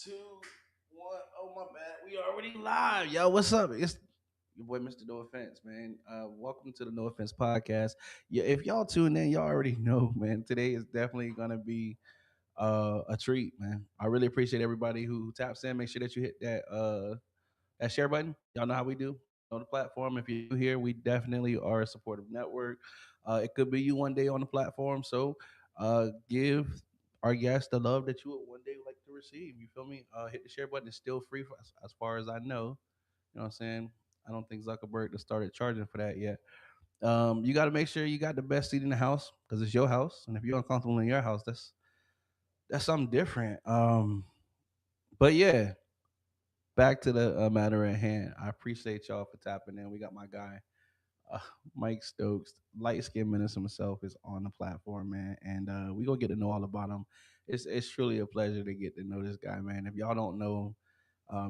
Two, one. Oh my bad. We already live. Yo, what's up? It's your boy Mr. No Offense, man. Welcome to the No Offense Podcast. Yeah, if y'all tune in, y'all already know, man. Today is definitely gonna be a treat, man. I really appreciate everybody who taps in. Make sure that you hit that share button. Y'all know how we do on the platform. If you're here, we definitely are a supportive network. It could be you one day on the platform, so give our guests the love that you would one day like to receive. You feel me? Hit the share button. It's still free for, as far as I know. You know what I'm saying? I don't think Zuckerberg has started charging for that yet. You got to make sure you got the best seat in the house because it's your house, and if you're uncomfortable in your house, that's something different. But yeah, back to the matter at hand. I appreciate y'all for tapping in. We got my guy, uh, Mike Stokes, Light-skinned Menace himself, is on the platform, man, and we gonna get to know all about him. It's truly a pleasure to get to know this guy, man. If y'all don't know,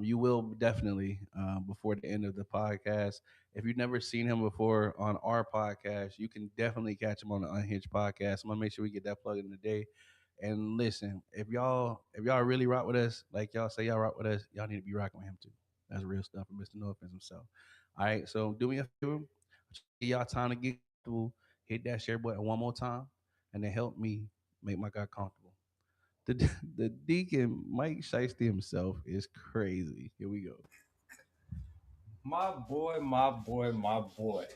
you will definitely before the end of the podcast. If you've never seen him before on our podcast, you can definitely catch him on the Unhinged Podcast. I'm gonna make sure we get that plug in today. And listen, if y'all really rock with us, like y'all say y'all rock with us, y'all need to be rocking with him too. That's real stuff from Mr. No Offense himself. All right, so do me a favor, give y'all time to get through, hit that share button one more time, and then help me make my guy comfortable. The the deacon Mike Shiesty himself is crazy. Here we go. My boy, my boy, my boy.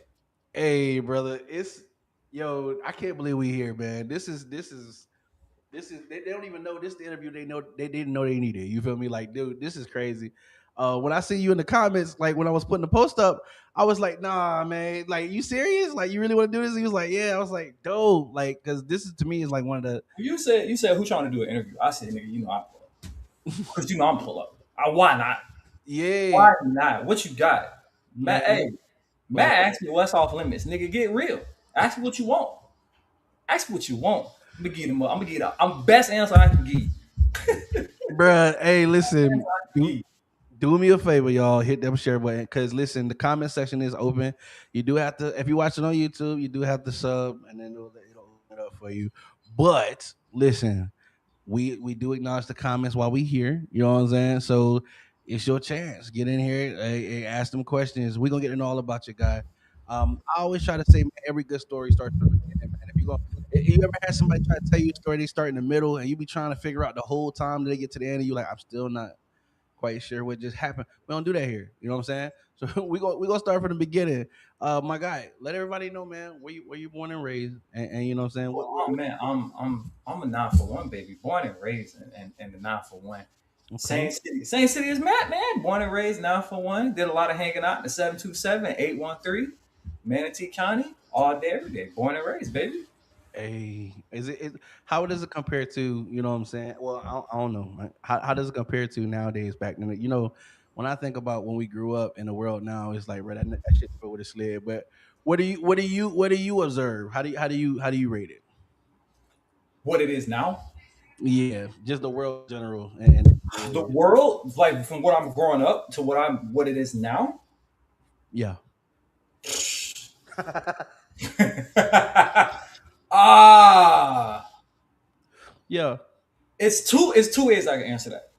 Hey, brother, it's yo. I can't believe we here, man. This is they don't even know this the interview they know they didn't know they needed. You feel me? Like, dude, this is crazy. When I see you in the comments, like when I was putting the post up, I was like, nah, man, like you serious? Like you really want to do this? He was like, yeah. I was like, dope, like because this is to me is like one of the You said who trying to do an interview? I said, nigga, I pull up. Because I'm pull up. Why not? yeah. Why not? What you got? Matt, Man, hey, well, Matt asked me what's off limits. Nigga, get real. Ask me what you want. Ask me what you want. I'm gonna get him up. I'm gonna get up. I'm best answer I can give you. bruh, hey, listen, I can give do, you. do me a favor, y'all. Hit that share button because listen, the comment section is open. You do have to, if you watch it on YouTube, you do have to sub, and then it'll open it up for you. But listen, we do acknowledge the comments while we here. You know what I'm saying? So it's your chance. Get in here, ask them questions. We're gonna get to know all about your guy. I always try to say, man, every good story starts from the beginning, man. If you ever had somebody try to tell you a story, they start in the middle, and you be trying to figure out the whole time that they get to the end, and you like, I'm still not quite sure what just happened. We don't do that here. You know what I'm saying? So we gonna start from the beginning. My guy, let everybody know, man, where you born and raised, and you know what I'm saying. Oh man, I'm a 9 for 1 baby, born and raised in the 9 for 1. Okay. Same city as Matt, man. Born and raised 9 for 1. Did a lot of hanging out in the 727-813, Manatee County, all day, every day. Born and raised, baby. Hey, how does it compare to, you know what I'm saying? Well, I don't know. Like, how does it compare to nowadays back then? You know, when I think about when we grew up in the world now, it's like, right, that shit never would have slid. But what do you observe? How do you rate it? What it is now, Yeah, just the world in general. And the world, like from what I'm growing up to what it is now. yeah. ah, Yeah. it's two ways I can answer that.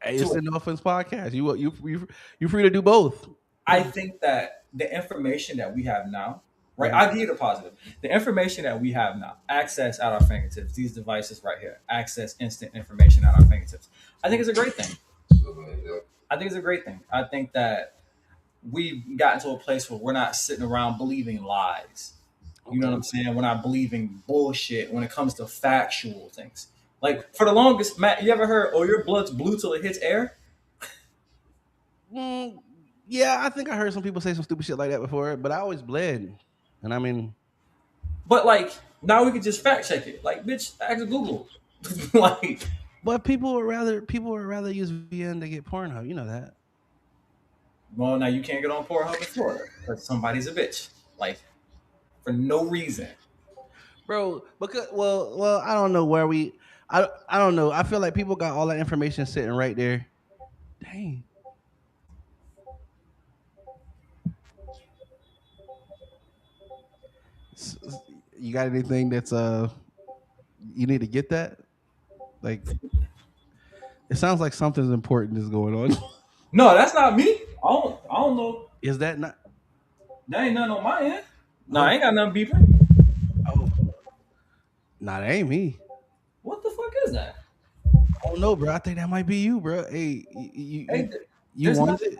Hey, Two it's ways. the No Offense podcast. You free to do both. I think that the information that we have now, right? Mhm. I'll give you the positive. The information that we have now, access at our fingertips, these devices right here, access instant information at our fingertips. I think it's a great thing. I think it's a great thing. I think that we've gotten to a place where we're not sitting around believing lies. You know what Okay. I'm saying? We're not believing bullshit when it comes to factual things. Like for the longest, Matt, you ever heard, "Oh, your blood's blue till it hits air"? Mm, yeah, I think I heard some people say some stupid shit like that before, but I always bled. And I mean, But like now we can just fact check it. Like, bitch, ask Google. like, but people would rather use VPN to get Pornhub. You know that, well, now you can't get on Pornhub in Florida because somebody's a bitch. Like for no reason. bro. Because I don't know where I don't know. I feel like people got all that information sitting right there. Dang. You got anything that's you need to get that like It sounds like something's important is going on. No, that's not me. I don't know. Is that not? That ain't nothing on my end. No, I Oh, ain't got nothing beeping. oh, nah, that ain't me. What the fuck is that? Oh no, bro. I think that might be you, bro. Hey, Hey, you there's wanted nothing. it,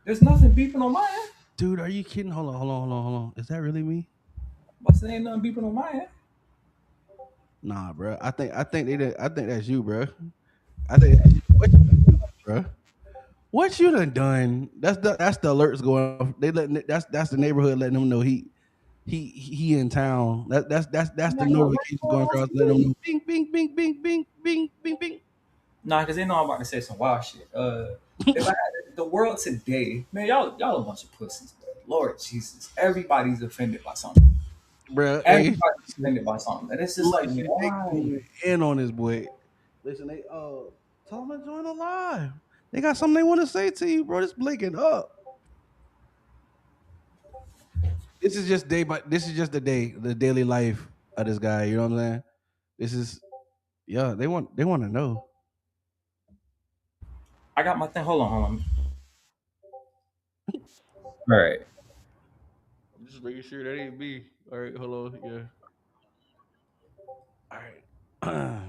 There's nothing beeping on my end. dude? Are you kidding? Hold on. Is that really me? But there ain't nothing beeping on my end. Nah, bro. I think they did. I think that's you, bro. I think that's you. What you done done, bro? What you done done? That's the alerts going off. They letting that's the neighborhood letting them know he in town. That's I'm the not gonna what's notifications going going on across, for letting them me. know. Bing, bing, bing, bing, bing, bing, bing, bing. Nah, because they know I'm about to say some wild shit. If I had the world today, man, y'all a bunch of pussies, bro. Lord Jesus, everybody's offended by something. Bro, hey, Everybody's offended by something, and it's just like, listen, they why? going in on this boy. Listen, they tell them to join the live. They got something they want to say to you, bro. This blinking up. This is just day, but this is just the daily life of this guy. You know what I'm saying? This is yeah. They want to know. I got my thing. Hold on. All right. I'm just making sure that ain't me. All right, hello, yeah. All right.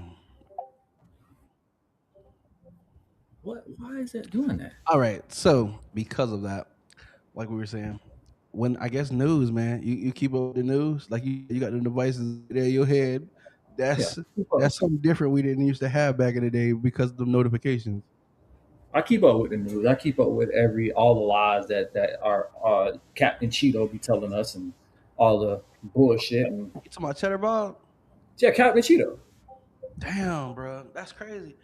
What? Why is that doing that? All right. So because of that, like we were saying, when I guess news, man, you keep up with the news, like you got the devices there in your head. Yeah. That's that's something different we didn't used to have back in the day because of the notifications. I keep up with the news. I keep up with all the lies that our Captain Cheeto be telling us and all the bullshit and You talking about Cheddar Bob? yeah, Captain Cheeto. Damn, bro, that's crazy.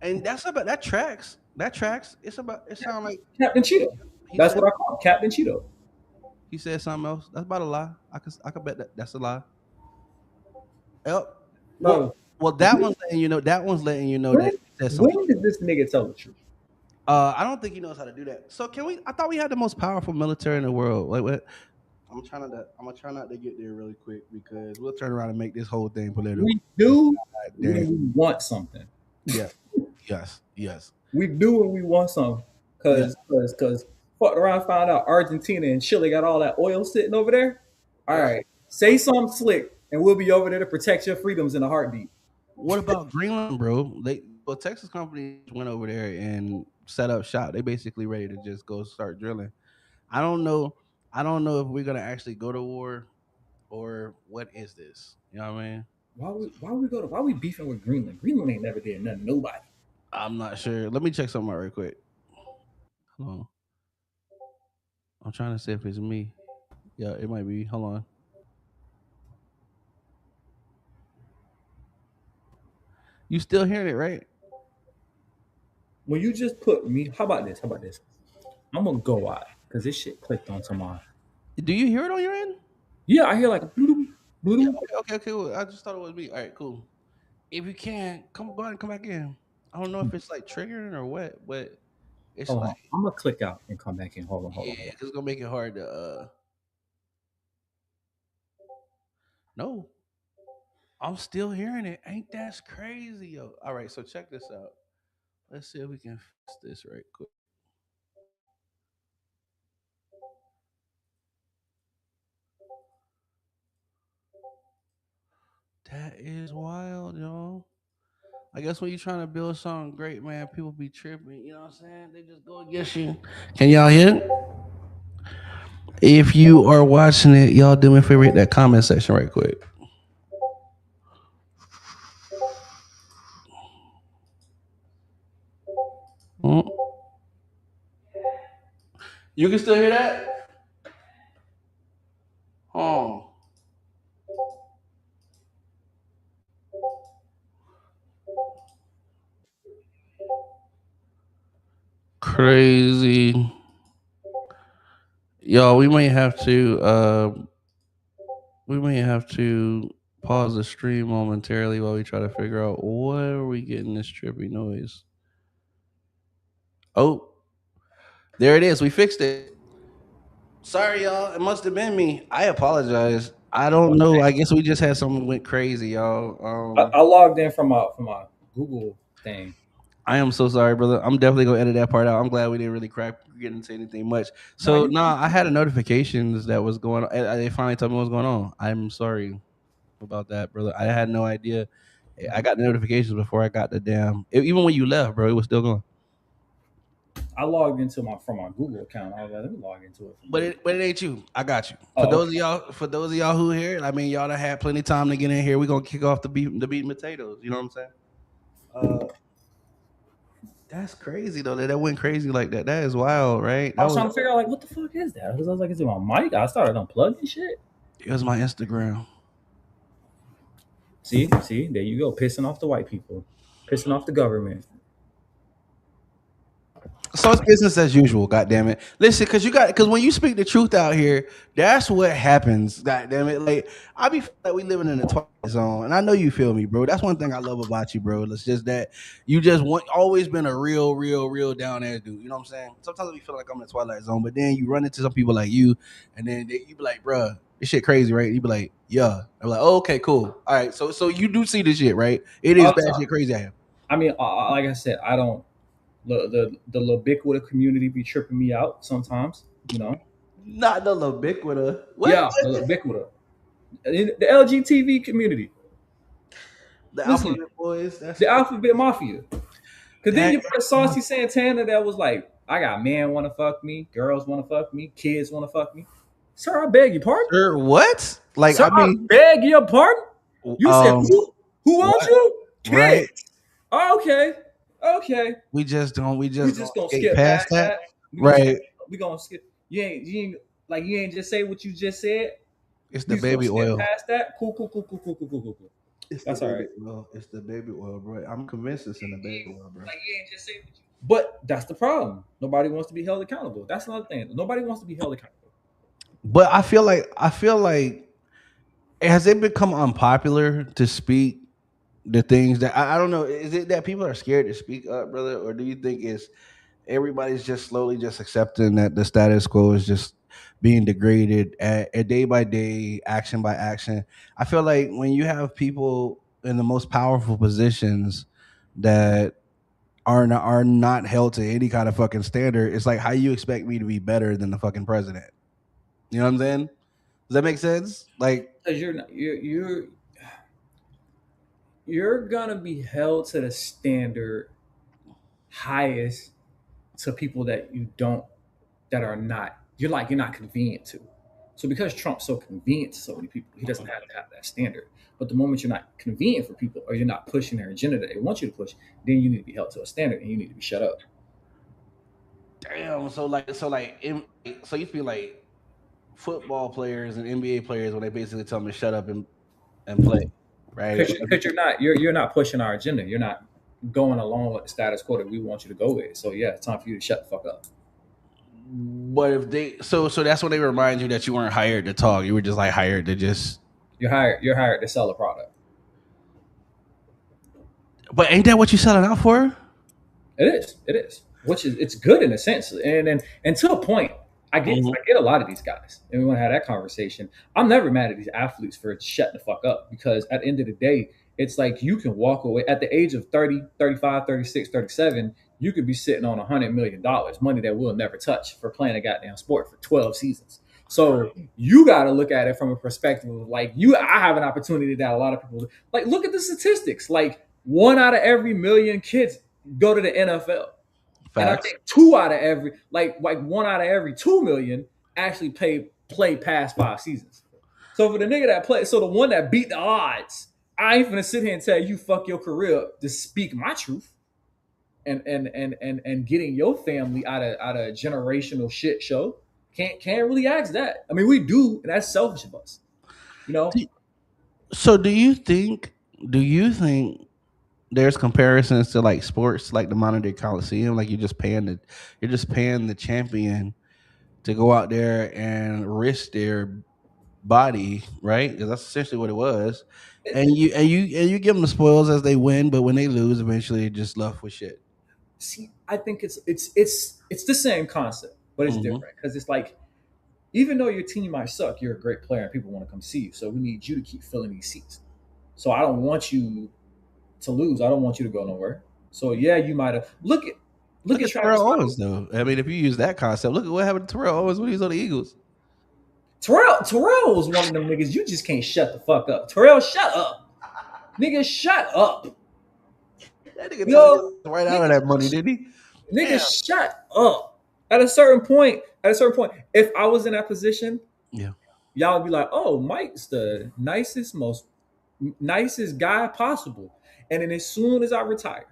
And that's about that tracks. That tracks. It's about. It sounds like Captain Cheeto. he That's said. what I call him, Captain Cheeto. He said something else. That's about a lie. I could bet that's a lie. Yep. Well, No. well, that one's letting you know. That one's letting you know When that he said something. when did this nigga tell the truth? I don't think he knows how to do that. So can we? I thought we had the most powerful military in the world. Like what? I'm gonna try not to get there really quick because we'll turn around and make this whole thing political. We do God when damn. we want something. Yeah. Yes. We do when we want something. Yeah. Cause fucked around, found out Argentina and Chile got all that oil sitting over there. All Yep. right, say something slick, and we'll be over there to protect your freedoms in a heartbeat. What about Greenland, bro? Texas companies went over there and set up shop. They basically ready to just go start drilling. I don't know. I don't know if we're gonna actually go to war or what is this. You know what I mean? Why we beefing with Greenland? Greenland ain't never did nothing to nobody. I'm not sure. Let me check something out real quick. Hold on. I'm trying to see if it's me. Yeah, it might be. Hold on. You still hearing it, right? When you just put me, how about this? How about this? I'm gonna go out because this shit clicked on tomorrow. Do you hear it on your end? Yeah, I hear like a bloop, Yeah. bloop. Okay. Cool. I just thought it was me. All right. Cool. If you can, go ahead and come back in. I don't know if it's like triggering or what, but it's Hold like on, I'm gonna click out and come back in. yeah, Hold on. 'cause it's gonna make it hard to. No, I'm still hearing it. Ain't that crazy, yo? All right. So check this out. Let's see if we can fix this right quick. That is wild, y'all. I guess when you're trying to build something great, man, people be tripping. You know what I'm saying? They just go against you. Can y'all hear it? If you are watching it, y'all do me a favor, hit that comment section right quick. Mm. You can still hear that? Oh, crazy. Y'all, we may have to pause the stream momentarily while we try to figure out where are we getting this trippy noise. Oh, there it is. We fixed it. Sorry, y'all. It must have been me. I apologize. I don't know. I guess we just had something went crazy, y'all. I logged in from my Google thing. I am so sorry, brother. I'm definitely gonna edit that part out. I'm glad we didn't really get into anything much. No, So nah, I had a notifications that was going on. They finally told me what was going on. I'm sorry about that, brother. I had no idea. I got the notifications before I got the damn. Even when you left, bro, it was still going. I logged into from my Google account. I was like, let me log into it from But Google. it ain't you. I got you. For Oh, those okay. of y'all, who here, I mean, y'all done had plenty of time to get in here. We gonna kick off the beat and potatoes. You know what I'm saying? Uh, that's crazy though. That went crazy like that. That is wild, right? I That was was trying to figure out like what the fuck is that? Because I was like, is it my mic? I started unplugging shit. it was my Instagram. See, there you go, pissing off the white people, pissing off the government. So it's business as usual. God damn it! Listen, because when you speak the truth out here, that's what happens. God damn it! Like I be feeling like we living in a twilight zone, and I know you feel me, bro. That's one thing I love about you, bro. It's just that you just always been a real down ass dude. You know what I'm saying? Sometimes I be feeling like I'm in the twilight zone, but then you run into some people like you, and then you be like, bro, this shit crazy, right? You be like, yeah. I'm like, oh, okay, cool. All right, so you do see this shit, right? It is All the bad time. shit crazy out here. I mean, like I said, I don't. The ubiquitous community be tripping me out sometimes. You know. Not the ubiquitous. What? Yeah, the ubiquitous. The LGTV community. The Listen, alphabet boys. That's the Alphabet Mafia. Because then that. you put Saucy Santana that was like, I got men want to fuck me, girls want to fuck me, kids want to fuck me. Sir, I beg your pardon. Sir, what? Like, Sir, I I mean, beg your pardon. You said who? Who owns what? you? Right? Kids. Oh, okay. We just don't. We We just just gonna gonna skate skip past past that. that. Right? We gonna skip. You ain't just say what you just said. It's the We just gonna baby skip oil. past that. Cool. It's the That's all baby right. oil. It's the baby oil, bro. I'm convinced it's in the baby oil, bro. Like you ain't just say what you. But that's the problem. Nobody wants to be held accountable. That's another thing. Nobody wants to be held accountable. But I feel like has it become unpopular to speak the things that I don't know? Is it that people are scared to speak up, brother, or do you think it's everybody's just slowly just accepting that the status quo is just being degraded at day by day, action by action? I feel like when you have people in the most powerful positions that are not held to any kind of fucking standard, it's like how you expect me to be better than the fucking president. You know what I'm saying? Does that make sense? Like, Because you're gonna be held to the standard highest to people that you don't that are not you're not convenient to. So because Trump's so convenient to so many people, he doesn't have to have that standard. But the moment you're not convenient for people or you're not pushing their agenda that they want you to push, then you need to be held to a standard and you need to be shut up. damn. So you feel like football players and NBA players when they basically tell them to shut up and play, right? Because you're not pushing our agenda. You're not going along with the status quo that we want you to go with. So yeah, it's time for you to shut the fuck up. But if they so that's when they remind you that you weren't hired to talk. You were just like hired to just. You're hired to sell a product. But ain't that what you selling out for? It is. Which is it's good in a sense. And to a point, Mhm. I get a lot of these guys. And we want to have that conversation. I'm never mad at these athletes for shutting the fuck up because at the end of the day, it's like you can walk away at the age of 30, 35, 36, 37. You could be sitting on $100 million, money that we'll never touch for playing a goddamn sport for 12 seasons. So you got to look at it from a perspective of like I have an opportunity that a lot of people like. Look at the statistics. Like 1 out of every 1,000,000 kids go to the NFL. And I Facts. think 1 out of every 2 million actually play past 5 seasons. So for the nigga that played, so the one that beat the odds, I ain't finna sit here and tell you fuck your career up to speak my truth and getting your family out of a generational shit show. Can't really ask that. I mean, we do, and that's selfish of us. You know, So do you think there's comparisons to like sports like the modern day Coliseum? Like you're just paying the champion to go out there and risk their body, right? Because that's essentially what it was. And you give them the spoils as they win, but when they lose, eventually they're just left with shit. see, I think it's the same concept, but it's Hmm. different because it's like even though your team might suck, you're a great player and people want to come see you. So we need you to keep filling these seats. So I don't want you to lose. I don't want you to go nowhere. So yeah, you might have look at Travis Terrell Scott. Owens though. I mean, if you use that concept, look at what happened to Terrell Owens when he was on the Eagles. Terrell was one of them niggas. You just can't shut the fuck up. Terrell, shut up, nigga, shut up. That nigga Yo, took right out of that money, didn't he? nigga, shut up. At a certain point, if I was in that position, Yeah. y'all would be like, "Oh, Mike's the nicest guy possible." And then as soon as I retire,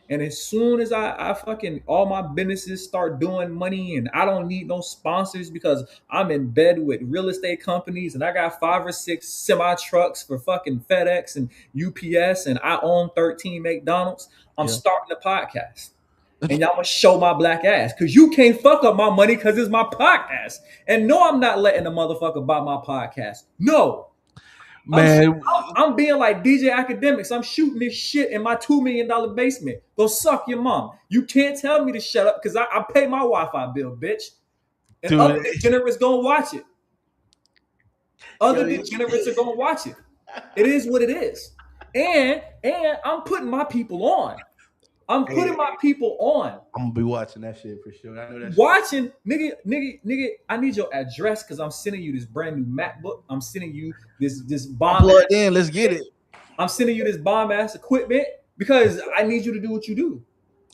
and as soon as I fucking all my businesses start doing money and I don't need no sponsors because I'm in bed with real estate companies and I got 5 or 6 semi trucks for fucking FedEx and UPS and I own 13 McDonald's, I'm starting a podcast. And y'all gonna show my black ass because you can't fuck up my money because it's my podcast. And no, I'm not letting a motherfucker buy my podcast. No. Man, I'm being like DJ Academics. I'm shooting this shit in my $2 million basement. Go suck your mom. You can't tell me to shut up because I pay my Wi-Fi bill, bitch. And dude, other degenerates gonna watch it. Other degenerates are gonna watch it. It is what it is. And I'm putting my people on. I'm putting my people on. I'm gonna be watching that shit for sure. I know that. Watching, nigga. I need your address because I'm sending you this brand new MacBook. I'm sending you this bomb. Plug in. Let's get it. I'm sending you this bomb ass equipment because I need you to do what you do.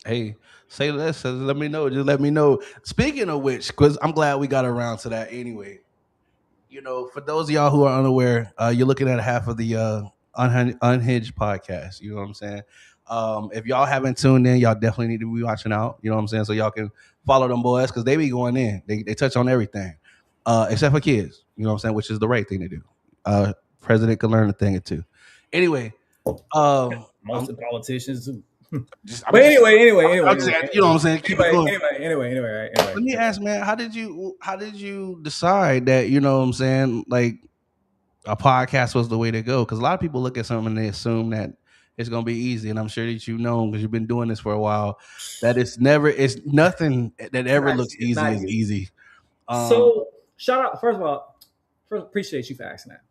Hey, say less. Let me know. Just let me know. Speaking of which, because I'm glad we got around to that anyway. You know, for those of y'all who are unaware, you're looking at half of the Unhinged Podcast. You know what I'm saying? If y'all haven't tuned in, y'all definitely need to be watching out. You know what I'm saying? So y'all can follow them boys because they be going in. They touch on everything, except for kids. You know what I'm saying? Which is the right thing to do. President can learn a thing or two. Anyway, most of the politicians do. But anyway, you know what I'm saying? Keep it going. Anyway. Let me ask, man, how did you decide that, you know what I'm saying, like a podcast was the way to go? Because a lot of people look at something and they assume that it's gonna be easy, and I'm sure that you know because you've been doing this for a while that it's nothing that ever looks easy is easy. So shout out, first appreciate you for asking that.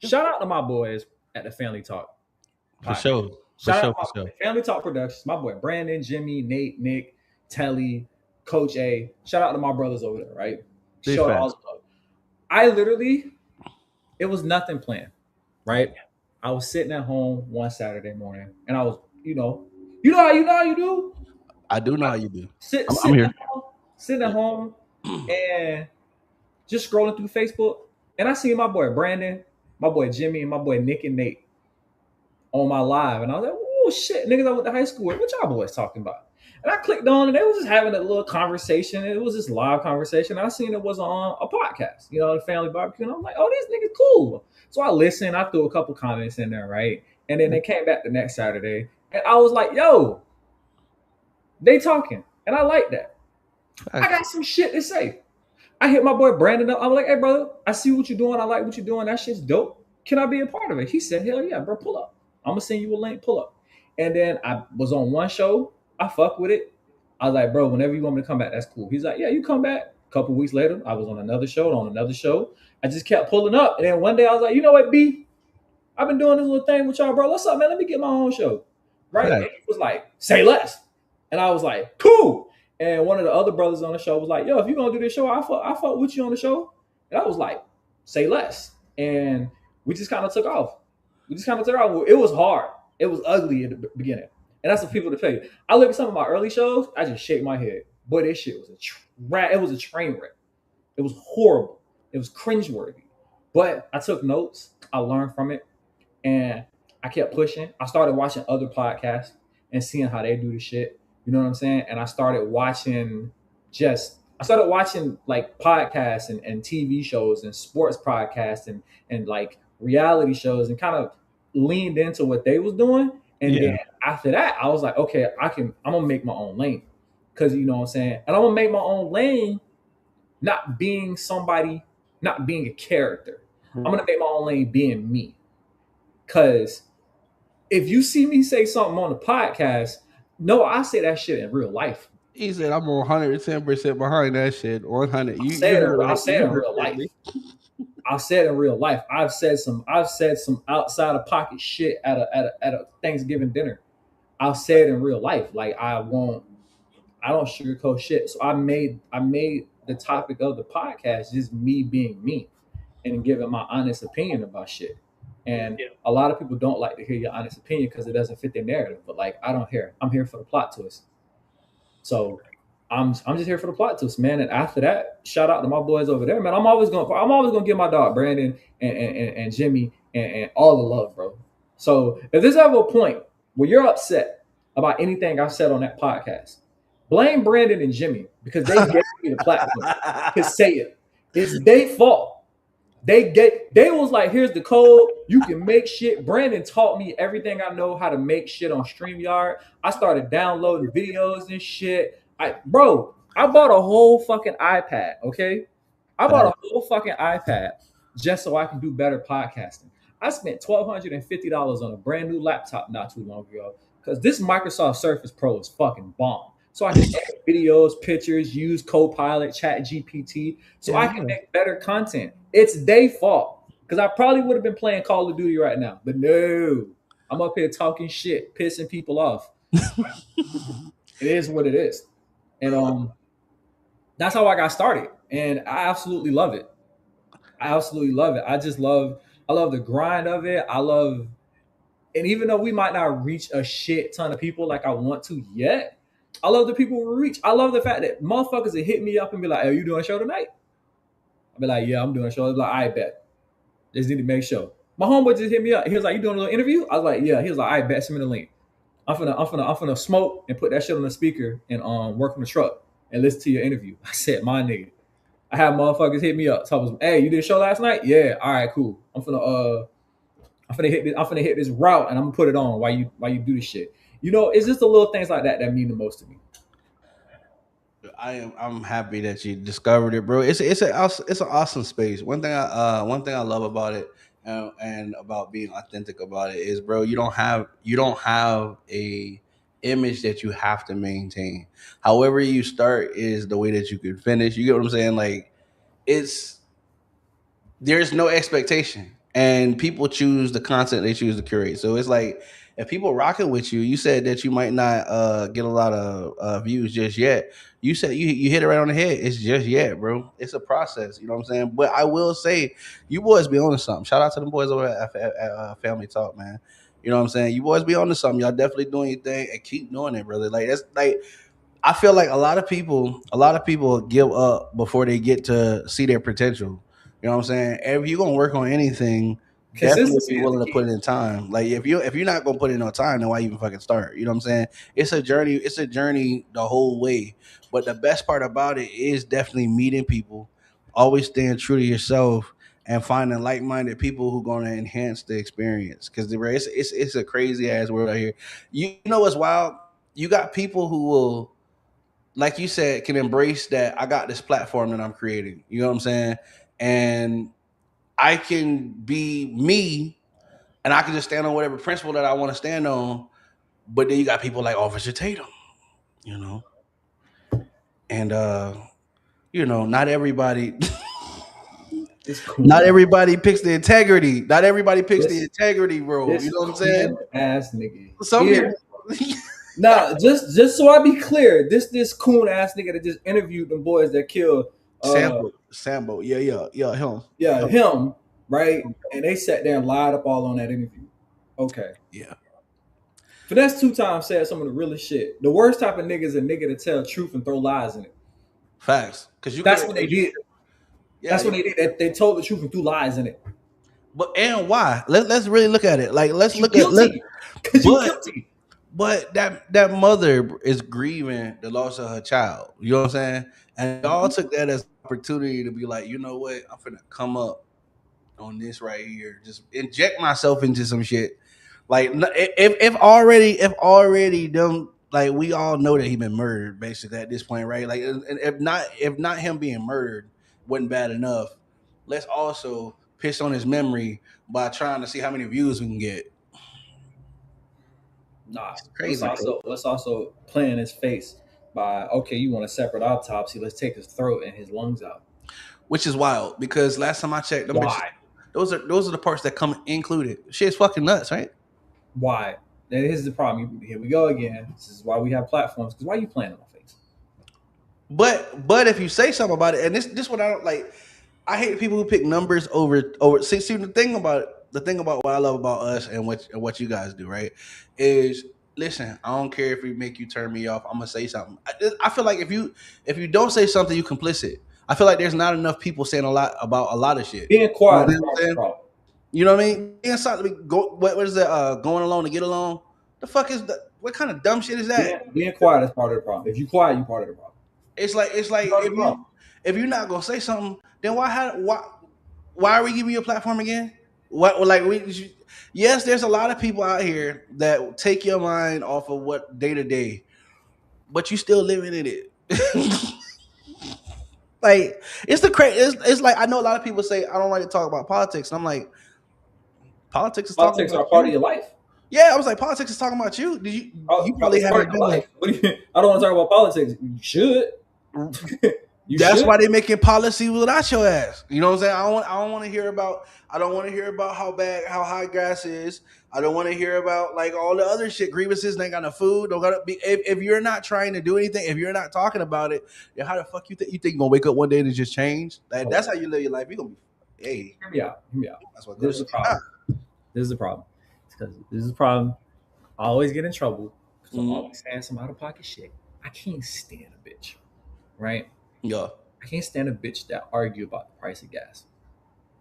Shout out to my boys at the Family Talk For Podcast. sure. Shout out to Family Talk Productions, my boy Brandon, Jimmy, Nate, Nick, Telly, Coach A. Shout out to my brothers over there, right? I literally, it was nothing planned, right? I was sitting at home one Saturday morning, and I was, you know how you do. I do know how you do. I'm here, sitting at home, and just scrolling through Facebook, and I see my boy Brandon, my boy Jimmy, and my boy Nick and Nate on my live, and I was like, "Oh shit, niggas I went to high school with, what y'all boys talking about?" And I clicked on, and they was just having a little conversation. It was this live conversation. I seen it was on a podcast, the Family Barbecue, and I'm like, "Oh, these niggas cool." So I listened. I threw a couple comments in there, right? And then they came back the next Saturday, and I was like, "Yo, they talking," and I like that. I got some shit to say. I hit my boy Brandon up. I'm like, "Hey, brother, I see what you're doing. I like what you're doing. That shit's dope. Can I be a part of it?" He said, "Hell yeah, bro. Pull up. I'm gonna send you a link. Pull up." And then I was on one show. I fuck with it. I was like, "Bro, whenever you want me to come back, that's cool." He's like, "Yeah, you come back." A couple weeks later, I was on another show. I just kept pulling up. And then one day I was like, "You know what, B? I've been doing this little thing with y'all, bro. What's up, man? Let me get my own show." Right? And he was like, "Say less." And I was like, "Cool." And one of the other brothers on the show was like, "Yo, if you're going to do this show, I fuck with you on the show." And I was like, "Say less." And we just kind of took off. It was hard. It was ugly at the beginning. And that's what people to tell you. I look at some of my early shows, I just shake my head. Boy, this shit was it was a train wreck. It was horrible. It was cringeworthy. But I took notes. I learned from it. And I kept pushing. I started watching other podcasts and seeing how they do the shit. You know what I'm saying? And I started watching like podcasts and TV shows and sports podcasts and like reality shows and kind of leaned into what they was doing. And then after that, I was like, okay, I'm gonna make my own lane. Cause you know what I'm saying? And I'm gonna make my own lane, not being somebody, not being a character. I'm gonna make my own lane being me. Cause if you see me say something on the podcast, no, I say that shit in real life. He said, "I'm 110% behind that shit." 100. I said in real life. I said in real life. I've said some outside of pocket shit at a Thanksgiving dinner. I'll say it in real life. Like I don't sugarcoat shit. So I made the topic of the podcast just me being me and giving my honest opinion about shit. And a lot of people don't like to hear your honest opinion because it doesn't fit their narrative. But like I don't care. I'm here for the plot twist. So I'm just here for the plot twist, man. And after that, shout out to my boys over there, man. I'm always gonna give my dog Brandon and Jimmy and all the love, bro. So if there's ever a point where you're upset about anything I've said on that podcast, blame Brandon and Jimmy because they gave me the platform to say it. It's their fault. They was like, here's the code. You can make shit. Brandon taught me everything I know how to make shit on StreamYard. I started downloading videos and shit. I bought a whole fucking iPad, okay? I bought a whole fucking iPad just so I can do better podcasting. I spent $1,250 on a brand new laptop not too long ago because this Microsoft Surface Pro is fucking bomb. So I can edit videos, pictures, use Copilot, Chat GPT, so I can make better content. It's their fault because I probably would have been playing Call of Duty right now, but no, I'm up here talking shit, pissing people off. It is what it is, and that's how I got started, and I absolutely love it. I absolutely love it. I love the grind of it. And even though we might not reach a shit ton of people like I want to yet, I love the people we reach. I love the fact that motherfuckers that hit me up and be like, "Hey, you doing a show tonight?" I'll be like, "Yeah, I'm doing a show." I'll be like, "I bet. Just need to make sure." My homeboy just hit me up. He was like, "You doing a little interview?" I was like, "Yeah." He was like, "I bet. Send me the link. I'm finna smoke and put that shit on the speaker and work on the truck and listen to your interview." I said, "My nigga." I have motherfuckers hit me up. Talking, "Hey, you did a show last night?" "Yeah." "All right, cool. I'm finna hit this route and I'm gonna put it on while you do this shit." It's just the little things like that that mean the most to me. I'm happy that you discovered it, bro. It's an awesome space. One thing I love about it, and about being authentic about it is, bro, you don't have a image that you have to maintain. However you start is the way that you can finish. You get what I'm saying? Like it's there's no expectation, and people choose the content they choose to curate. So it's like if people rocking with you, you said that you might not get a lot of views just yet. You said you hit it right on the head. It's just yet, bro. It's a process. You know what I'm saying? But I will say, you boys be on to something. Shout out to the boys over at Family Talk, man. You know what I'm saying? You boys be on to something. Y'all definitely doing your thing and keep doing it, brother. Like that's like I feel like a lot of people give up before they get to see their potential. You know what I'm saying? If you're gonna work on anything, definitely be Consistency is the willing to key. put it in time. Like if you're not gonna put in no time, then why even fucking start? You know what I'm saying? It's a journey. It's a journey the whole way. But the best part about it is definitely meeting people, always staying true to yourself, and finding like-minded people who gonna enhance the experience. Because it's a crazy ass world out here. You know what's wild? You got people who will, like you said, can embrace that I got this platform that I'm creating. You know what I'm saying? And I can be me and I can just stand on whatever principle that I want to stand on. But then you got people like Officer Tatum, you know. And not everybody It's cool. not everybody picks the integrity. Not everybody picks the This- integrity, bro. This You know what I'm saying? ass nigga. Some Here. people Now, just so I be clear, this coon ass nigga that just interviewed them boys that killed Sambo. Yeah, him. him, right? And they sat there and lied up all on that interview. Okay. Yeah. Finesse 2 times said some of the realest shit. The worst type of nigga is a nigga to tell truth and throw lies in it. Facts. Because That's what they did. Yeah, That's what they did. They told the truth and threw lies in it. But and why? Let's really look at it. Like let's look Guilty. Because you but- guilty. But that mother is grieving the loss of her child. You know what I'm saying? And y'all took that as an opportunity to be like, you know what? I'm finna come up on this right here. Just inject myself into some shit. Like if already them, like we all know that he been murdered basically at this point, right? Like and if not him being murdered wasn't bad enough, let's also piss on his memory by trying to see how many views we can get. Nah, Crazy. let's also play in his face by, okay, you want a separate autopsy? Let's take his throat and his lungs out. Which is wild because last time I checked, them bitches, Why? those are the parts that come included. Shit's fucking nuts, right? Why? then here's the problem. Here we go again. This is why we have platforms. Because why are you playing in my face? But if you say something about it, and this what I don't like. I hate people who pick numbers over. See the thing about what I love about us and what you guys do, right? Is listen. I don't care if we make you turn me off. I'm gonna say something. I feel like if you don't say something, you complicit. I feel like there's not enough people saying a lot about a lot of shit. Being quiet You is know what part I'm of the saying? problem. You know what I mean? Being silent, what is that? Going along to get along. The fuck is that? What kind of dumb shit is that? Being quiet is part of the problem. If you quiet, you part of the problem. It's like if you're not gonna say something, then why are we giving you a platform again? Yes, there's a lot of people out here that take your mind off of what day to day, but you still living in it. Like it's the crazy. It's like I know a lot of people say I don't like to talk about politics, and I'm like, politics are part of your life. Yeah, I was like, politics is talking about you. Did you? You probably haven't been like. I don't want to talk about politics. You should. That's why they making policy without your ass. You know what I'm saying? I don't want to hear about. I don't want to hear about how high gas is. I don't want to hear about like all the other shit, grievances. They ain't got enough food. Don't gotta be. If you're not trying to do anything, if you're not talking about it, then how the fuck you think you're gonna wake up one day and it just change? That's how you live your life. You gonna be. Hey, hear me out. That's what this is the problem. This is the problem. Because this is the problem. I always get in trouble because I'm always saying some out of pocket shit. I can't stand a bitch, right? Yeah. I can't stand a bitch that argue about the price of gas.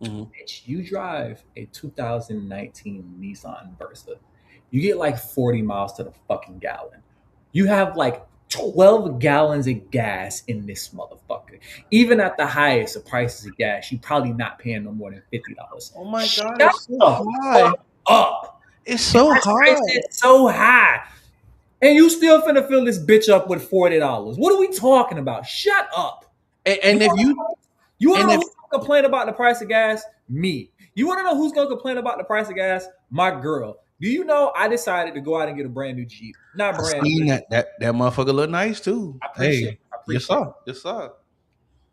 Bitch, you drive a 2019 Nissan Versa. You get like 40 miles to the fucking gallon. You have like 12 gallons of gas in this motherfucker. Even at the highest of prices of gas, you probably not paying no more than $50. Oh my god, it's so high. Up. It's so high. It's so high. And you still finna fill this bitch up with $40. What are we talking about? Shut up. And if you want to know who's gonna complain about the price of gas? Me. You want to know who's gonna complain about the price of gas? My girl. Do you know I decided to go out and get a brand new Jeep? Not brand new. That motherfucker look nice too. I appreciate it. Yes, sir.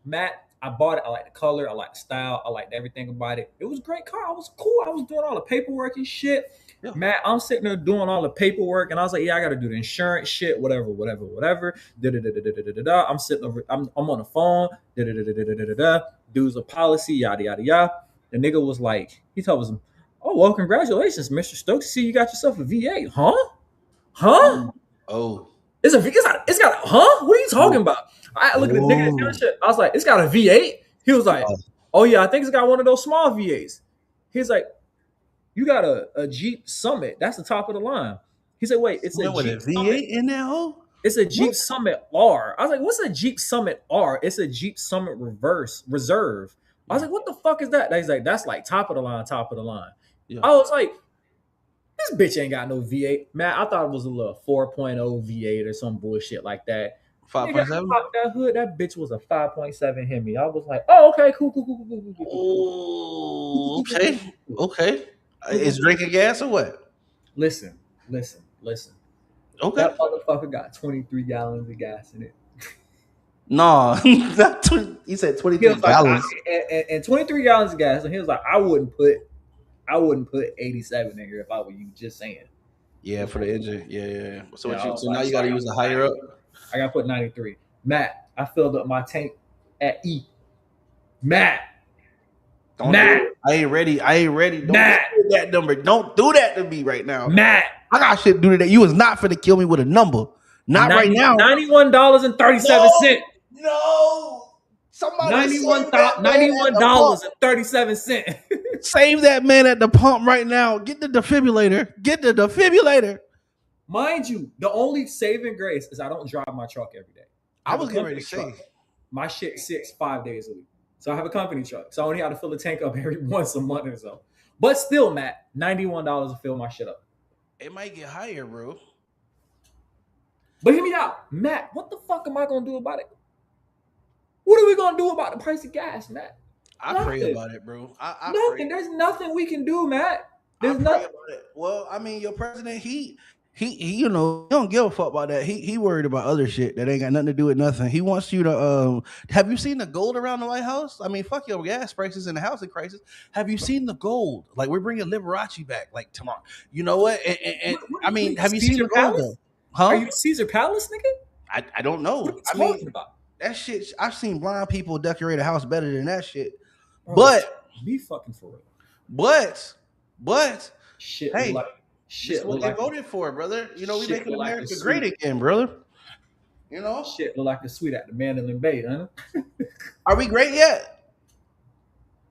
Matt, I bought it. I like the color. I like the style. I liked everything about it. It was a great car. I was cool. I was doing all the paperwork and shit. Yeah. Matt, I'm sitting there doing all the paperwork, and I was like, yeah, I got to do the insurance shit, whatever. I'm sitting over, I'm on the phone. Dude's a policy, yada, yada, yada. The nigga was like, he told us, oh, well, congratulations, Mr. Stokes. See, you got yourself a V8. Huh? Oh. It's got huh? What are you talking about? I look at the nigga and shit. I was like, it's got a V8? He was like, oh yeah, I think it's got one of those small V8s. He's like, you got a Jeep Summit. That's the top of the line. He said, wait, it's a Jeep V8 Summit. In there, ho? It's a Jeep Summit R. I was like, what's a Jeep Summit R? It's a Jeep Summit Reserve. I was like, what the fuck is that? He's like, that's like top of the line. Yeah. I was like, this bitch ain't got no V8. Man, I thought it was a little 4.0 V8 or some bullshit like that. 5.7? That hood, that bitch was a 5.7 Hemi. I was like, oh, okay, cool. Oh, okay. Is drinking gas or what? Listen. Okay. That motherfucker got 23 gallons of gas in it. No, he said 23 gallons. And 23 gallons of gas. And he was like, I wouldn't put 87 in here if I were you, just saying. Yeah, for the engine. Yeah. So now you got to use the higher up? I got to put 93. Matt, I filled up my tank at E. Matt. I ain't ready. Don't do that number. Don't do that to me right now. Matt. I got shit to do today. You was not finna kill me with a number. Not right now. $91.37. No. Somebody $91.37. Save that man at the pump right now. Get the defibrillator. Mind you, the only saving grace is I don't drive my truck every day. I was getting ready to say. My shit sits 5 days a week. So I have a company truck. So I only have to fill the tank up every once a month or so. But still, Matt, $91 to fill my shit up. It might get higher, bro. But hear me out. Matt, what the fuck am I going to do about it? What are we going to do about the price of gas, Matt? I pray about it, bro. Nothing. There's nothing we can do, Matt. There's nothing. Well, I mean, your president, he he he don't give a fuck about that. He worried about other shit that ain't got nothing to do with nothing. He wants you to have you seen the gold around the White House? I mean, fuck your gas prices and the housing crisis. Have you seen the gold? Like we're bringing Liberace back like tomorrow. You know what? And I mean, have you seen the gold though? Huh? Are you Caesar Palace, nigga? I don't know. What are you I mean, talking about? that shit. I've seen blind people decorate a house better than that shit. Bro, But be fucking for real. but Shit, hey, like shit, what they voted for, brother. You know, we shit making like America a great sweet- again, brother. You know, shit look like a sweet at the Mandolin Bay, huh? are we great yet?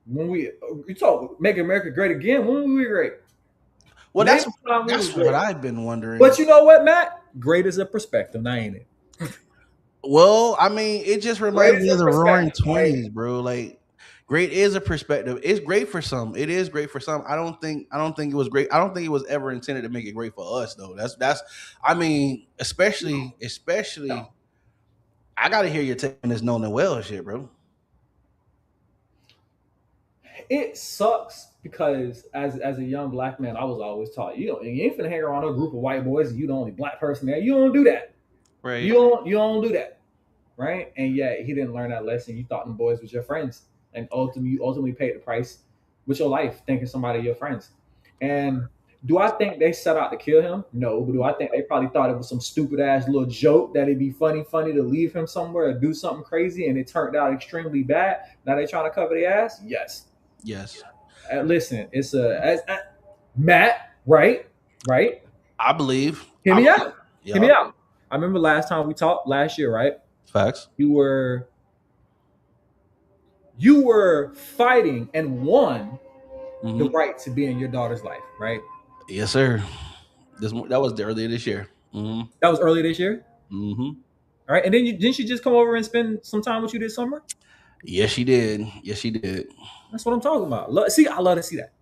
When you talk make America great again, when were we great? Well, Name that's a time we was what great. I've been wondering. But you know what, Matt? Great is a perspective, now ain't it? Well, I mean, it just reminds me of the Roaring perspective, '20s, bro. Like, great is a perspective. It's great for some. It is great for some. I don't think it was great. I don't think it was ever intended to make it great for us, though. That's. I mean, especially. No. I gotta hear your take on this known and well shit, bro. It sucks because as a young black man, I was always taught you ain't finna hang around a group of white boys and you the only black person there. You don't do that. Right. You don't do that. Right? And yet he didn't learn that lesson. You thought them boys was your friends. And ultimately paid the price with your life, thinking somebody your friends. And do I think they set out to kill him? No, but do I think they probably thought it was some stupid ass little joke that it'd be funny to leave him somewhere or do something crazy and it turned out extremely bad? Now they trying to cover their ass? Yes. Listen, it's Matt, right? I believe. Hear me out. Yeah. Hear me out. I remember last time we talked last year, right? Facts. You were fighting and won the right to be in your daughter's life, right? Yes, sir. That was earlier this year. Mm-hmm. That was earlier this year. Mm-hmm. All right, and then didn't she just come over and spend some time with you this summer? Yes, she did. That's what I'm talking about. I love to see that.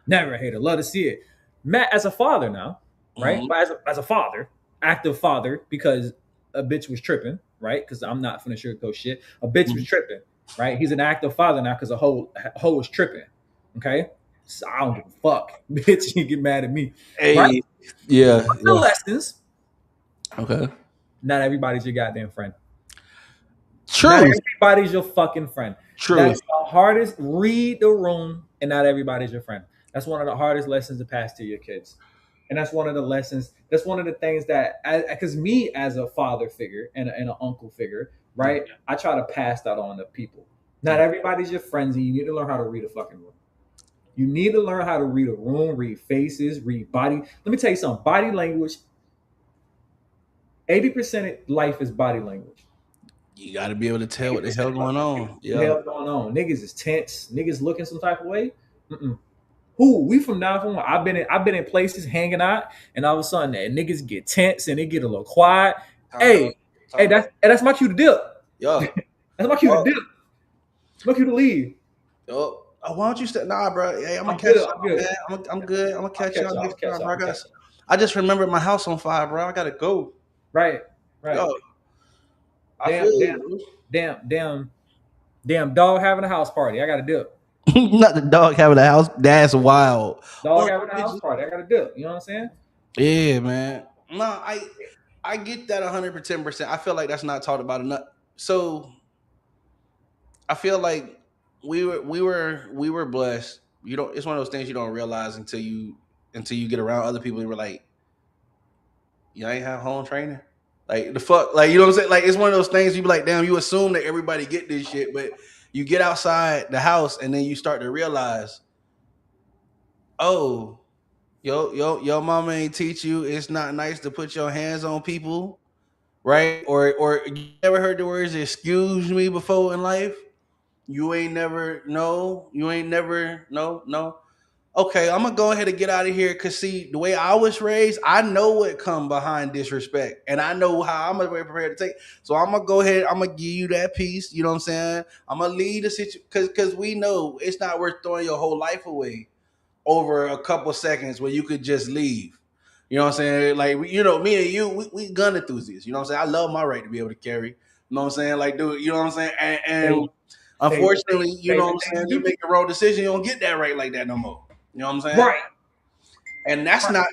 Never a hater. Love to see it. Matt, as a father now, right? Mhm. But as a father, active father, because a bitch was tripping, right? Because I'm not finna sugarcoat shit. A bitch was tripping, right? He's an active father now because a hoe was tripping. Okay? So I don't give a fuck. Bitch, you get mad at me. Hey, right? yeah. The lessons. Okay. Not everybody's your goddamn friend. True. Not everybody's your fucking friend. True. That's the hardest. Read the room, and not everybody's your friend. That's one of the hardest lessons to pass to your kids. And that's one of the lessons. That's one of the things that, because me as a father figure and an uncle figure, right? I try to pass that on to people. Not everybody's your friends, and you need to learn how to read a fucking room. You need to learn how to read a room, read faces, read body. Let me tell you something. Body language. 80% of life is body language. You got to be able to tell what the hell going on. Yeah. What the hell going on? Niggas is tense. Niggas looking some type of way. Who we from now from? I've been in places hanging out, and all of a sudden that niggas get tense and they get a little quiet. Hey, that's my cue to dip. Yeah, that's my cue to dip. It's my cue to leave. Oh, why don't you step? Nah, bro. Hey, I'm gonna catch you. I'm good. I'm gonna catch y'all next time, bro. I just remembered my house on fire, bro. I gotta go. Right. Yo, damn dog having a house party. I gotta dip. Not the dog having a house. That's wild. Dog having a house party. I gotta dip. You know what I'm saying? Yeah, man. No, I get that 110%. I feel like that's not talked about enough. So I feel like we were blessed. You don't. It's one of those things you don't realize until you get around other people. Who were like, you ain't have home training. Like the fuck, like you know what I'm saying? Like it's one of those things you be like, damn, you assume that everybody get this shit, but you get outside the house and then you start to realize, oh, your mama ain't teach you it's not nice to put your hands on people, right? Or you never heard the words "excuse me" before in life. You ain't never no. Okay, I'm gonna go ahead and get out of here because see, the way I was raised, I know what come behind disrespect, and I know how I'm gonna be prepared to take. So I'm gonna go ahead, I'm gonna give you that piece. You know what I'm saying? I'm gonna lead the situation because we know it's not worth throwing your whole life away over a couple seconds where you could just leave. You know what I'm saying? Like you know, me and you, we gun enthusiasts. You know what I'm saying? I love my right to be able to carry. You know what I'm saying? Like, dude, you know what I'm saying? And unfortunately, you know what I'm saying? You make a wrong decision, you don't get that right like that no more. You know what I'm saying? Right. And that's not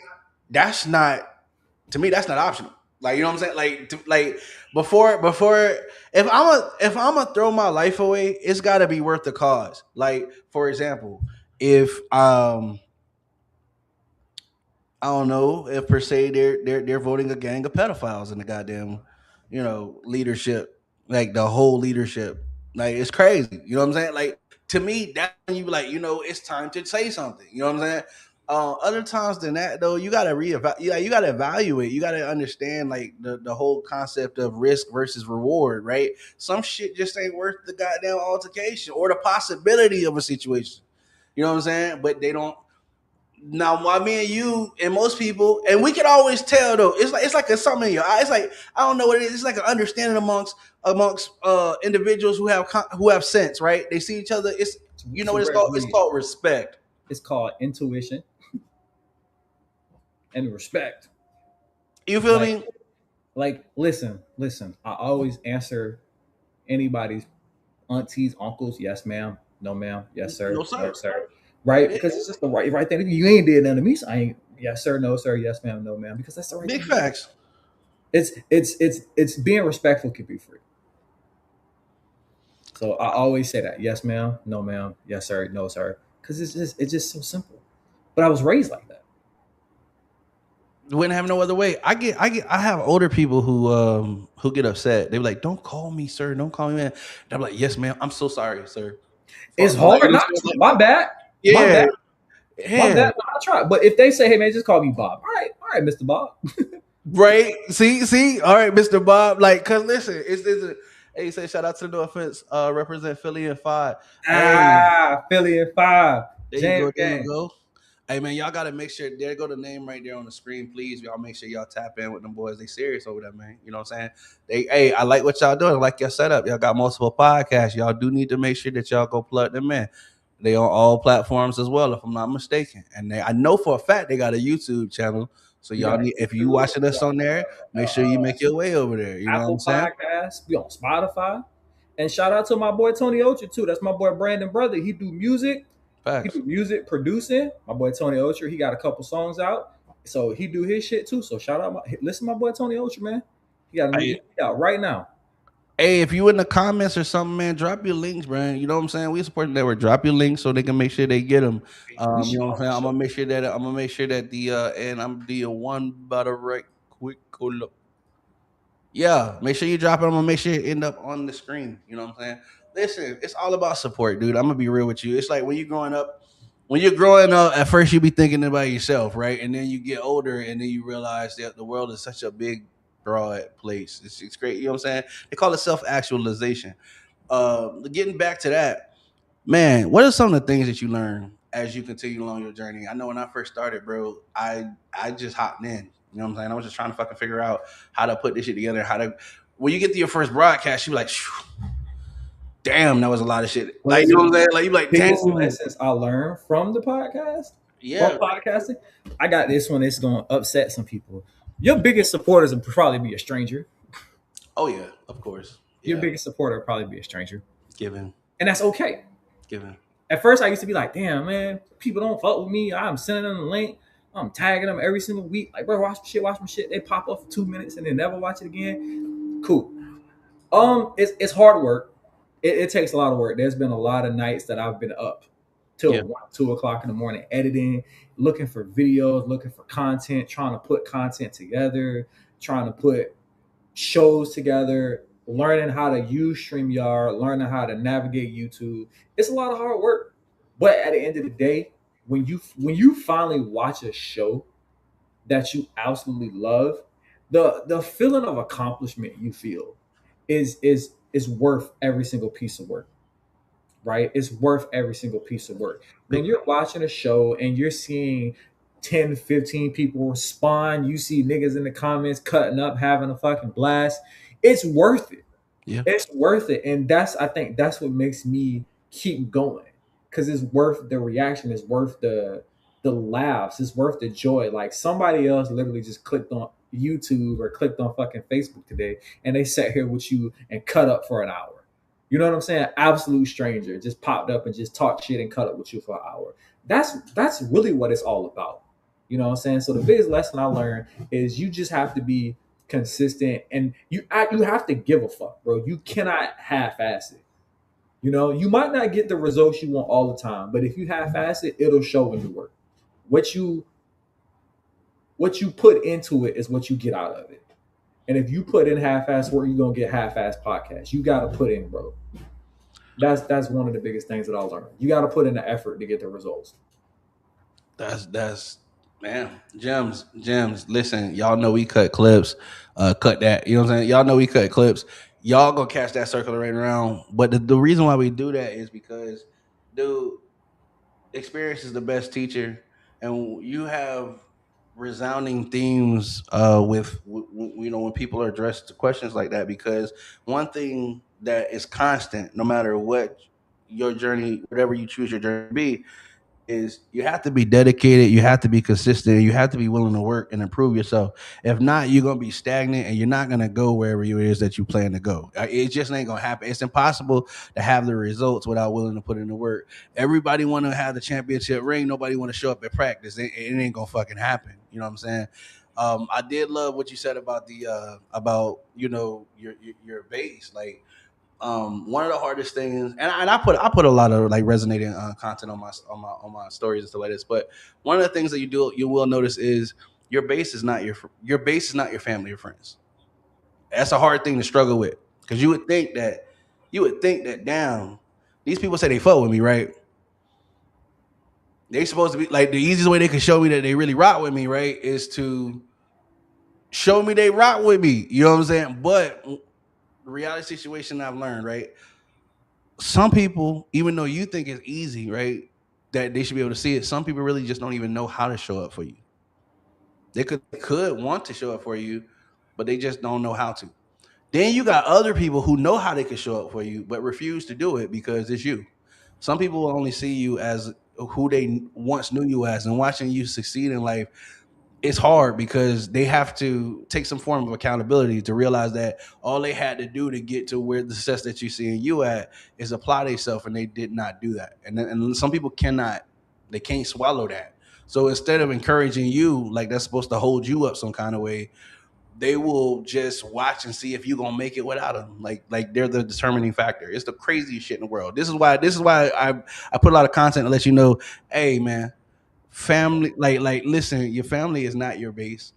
To me, that's not optional. Like, you know what I'm saying? Like before if I'm gonna throw my life away, it's got to be worth the cause. Like, for example, if I don't know if per se they're voting a gang of pedophiles in the goddamn, leadership, like the whole leadership. Like, it's crazy. You know what I'm saying? Like, to me, that when you be like, it's time to say something. You know what I'm saying? Other times than that, though, you gotta reevaluate. You gotta evaluate. You gotta understand like the whole concept of risk versus reward, right? Some shit just ain't worth the goddamn altercation or the possibility of a situation. You know what I'm saying? But they don't. Now, why me and you and most people, and we can always tell though. It's like a something in your eye. It's like, I don't know what it is. It's like an understanding amongst individuals who have sense, right? They see each other. It's you know what it's called. It's called respect. It's called intuition and respect. You feel Like, me? like, listen. I always answer anybody's aunties, uncles, yes, ma'am, no, ma'am, yes, sir, No, sir. no, sir. Right? Yeah. Because it's just the right thing. You ain't did nothing to me, so I ain't yes, sir, no, sir, yes, ma'am, no, ma'am. Because that's the right Big thing. facts. It's being respectful can be free. So I always say that yes, ma'am, no, ma'am, yes, sir, no, sir. Because it's just so simple. But I was raised like that. Wouldn't have no other way. I have older people who get upset. They be like, "Don't call me sir. Don't call me man." And I'm like, "Yes, ma'am. I'm so sorry, sir." It's Like, hard not to. My bad. yeah, My bad. My yeah. bad. I try. But if they say, hey man, just call me Bob. All right, Mr. Bob. Right. See. All right, Mr. Bob. Like, cause listen, hey, say shout out to the No Offense, represent Philly and 5. Hey, Philly and 5. there you Jam go. There you gang. go. Hey man, y'all gotta make sure there go the name right there on the screen, please. Y'all make sure y'all tap in with them boys. They serious over there, man. You know what I'm saying? Hey, I like what y'all doing. I like your setup. Y'all got multiple podcasts. Y'all do need to make sure that y'all go plug them in. They on all platforms as well, if I'm not mistaken. And I know for a fact they got a YouTube channel. So y'all need, if you watching us on there, make sure you make your way over there. You know what I'm Apple saying? Podcast. We on Spotify. And shout out to my boy Tony Ocher too. That's my boy Brandon brother. He do music. Facts. He do music producing. My boy Tony Ocher. He got a couple songs out. So he do his shit too. So shout out listen to my boy Tony Ocher, man. He got a new EP out right now. Hey, if you in the comments or something, man, drop your links, bro. You know what I'm saying? We support the network. Drop your links so they can make sure they get them. You know what I'm saying? I'm gonna make sure that the and I'm the one by the right quick cool up. Yeah, make sure you drop it. I'm gonna make sure it end up on the screen. You know what I'm saying? Listen, it's all about support, dude. I'm gonna be real with you. It's like when you're growing up, at first you be thinking about yourself, right? And then you get older and then you realize that the world is such a big, broad place. It's great. You know what I'm saying? They call it self-actualization. Getting back to that, man, what are some of the things that you learn as you continue along your journey? I know when I first started, bro, I just hopped in. You know what I'm saying? I was just trying to fucking figure out how to put this shit together. When you get to your first broadcast, you be like, damn, that was a lot of shit. Like, you know what I'm saying? Like, you like, Biggest damn. lessons I learned from the podcast. Yeah. From podcasting. I got this one. It's gonna upset some people. Your biggest supporters will probably be a stranger. Oh yeah, of course. Your Yeah. biggest supporter will probably be a stranger. Given. And that's okay. Given. At first I used to be like, damn man, people don't fuck with me. I'm sending them the link. I'm tagging them every single week. Like, bro, watch my shit. They pop up for 2 minutes and they never watch it again. Cool. It's hard work. It takes a lot of work. There's been a lot of nights that I've been up till 1, 2 o'clock in the morning, editing, looking for videos, looking for content, trying to put content together, trying to put shows together, learning how to use StreamYard, learning how to navigate YouTube. It's a lot of hard work. But at the end of the day, when you finally watch a show that you absolutely love, the feeling of accomplishment you feel is worth every single piece of work. Right? It's worth every single piece of work. When you're watching a show and you're seeing 10, 15 people respond, you see niggas in the comments cutting up, having a fucking blast, it's worth it. Yeah. It's worth it. And I think that's what makes me keep going. Because it's worth the reaction, it's worth the laughs, it's worth the joy. Like, somebody else literally just clicked on YouTube or clicked on fucking Facebook today and they sat here with you and cut up for an hour. You know what I'm saying? Absolute stranger just popped up and just talked shit and cut up with you for an hour. That's really what it's all about. You know what I'm saying? So the biggest lesson I learned is you just have to be consistent, and you have to give a fuck, bro. You cannot half-ass it. You know, you might not get the results you want all the time, but if you half-ass it, it'll show in the work. What you put into it is what you get out of it. And if you put in half-ass work, you're gonna get half-ass podcasts. You gotta put in, bro. That's one of the biggest things that I learned. You gotta put in the effort to get the results. That's man, gems. Listen, y'all know we cut clips, cut that. You know what I'm saying? Y'all know we cut clips. Y'all gonna catch that circulating around. But the reason why we do that is because, dude, experience is the best teacher, and you have resounding themes you know, when people are addressed to questions like that. Because one thing that is constant, no matter what your journey, whatever you choose your journey to be, is you have to be dedicated, you have to be consistent, you have to be willing to work and improve yourself. If not, you're gonna be stagnant and you're not gonna go wherever it is that you plan to go. It just ain't gonna happen. It's impossible to have the results without willing to put in the work. Everybody want to have the championship ring. Nobody want to show up at practice. It ain't gonna fucking happen. You know what I'm saying? I did love what you said about the about, you know, your base. Like, one of the hardest things, and I put a lot of like resonating content on my stories and stuff like this. But one of the things that you will notice is your base is not your base is not your family or friends. That's a hard thing to struggle with, because you would think that damn, these people say they fuck with me, right? They supposed to be like, the easiest way they can show me that they really rock with me, right, is to show me they rock with me. You know what I'm saying? But the reality situation I've learned, right? Some people, even though you think it's easy, right, that they should be able to see it, some people really just don't even know how to show up for you. They could want to show up for you, but they just don't know how to. Then you got other people who know how they can show up for you, but refuse to do it because it's you. Some people will only see you as who they once knew you as, and watching you succeed in life, it's hard because they have to take some form of accountability to realize that all they had to do to get to where the success that you see in you at is apply themselves, and they did not do that. And some people they can't swallow that. So instead of encouraging you, like that's supposed to hold you up some kind of way, they will just watch and see if you're gonna make it without them. Like they're the determining factor. It's the craziest shit in the world. This is why I put a lot of content to let you know, hey man, family, like listen, your family is not your base.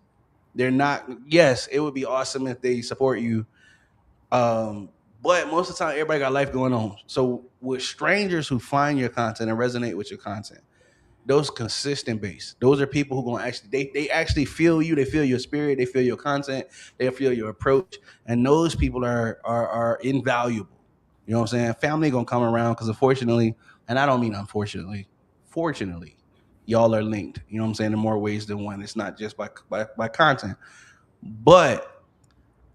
They're not. Yes, it would be awesome if they support you, um but most of the time everybody got life going on. So with strangers who find your content and resonate with your content, those consistent base, those are people who gonna actually, they actually feel you, they feel your spirit, they feel your content, they feel your approach, and those people are invaluable. You know what I'm saying? Family gonna come around because unfortunately, and I don't mean unfortunately, fortunately, y'all are linked. You know what I'm saying? In more ways than one. It's not just by content. But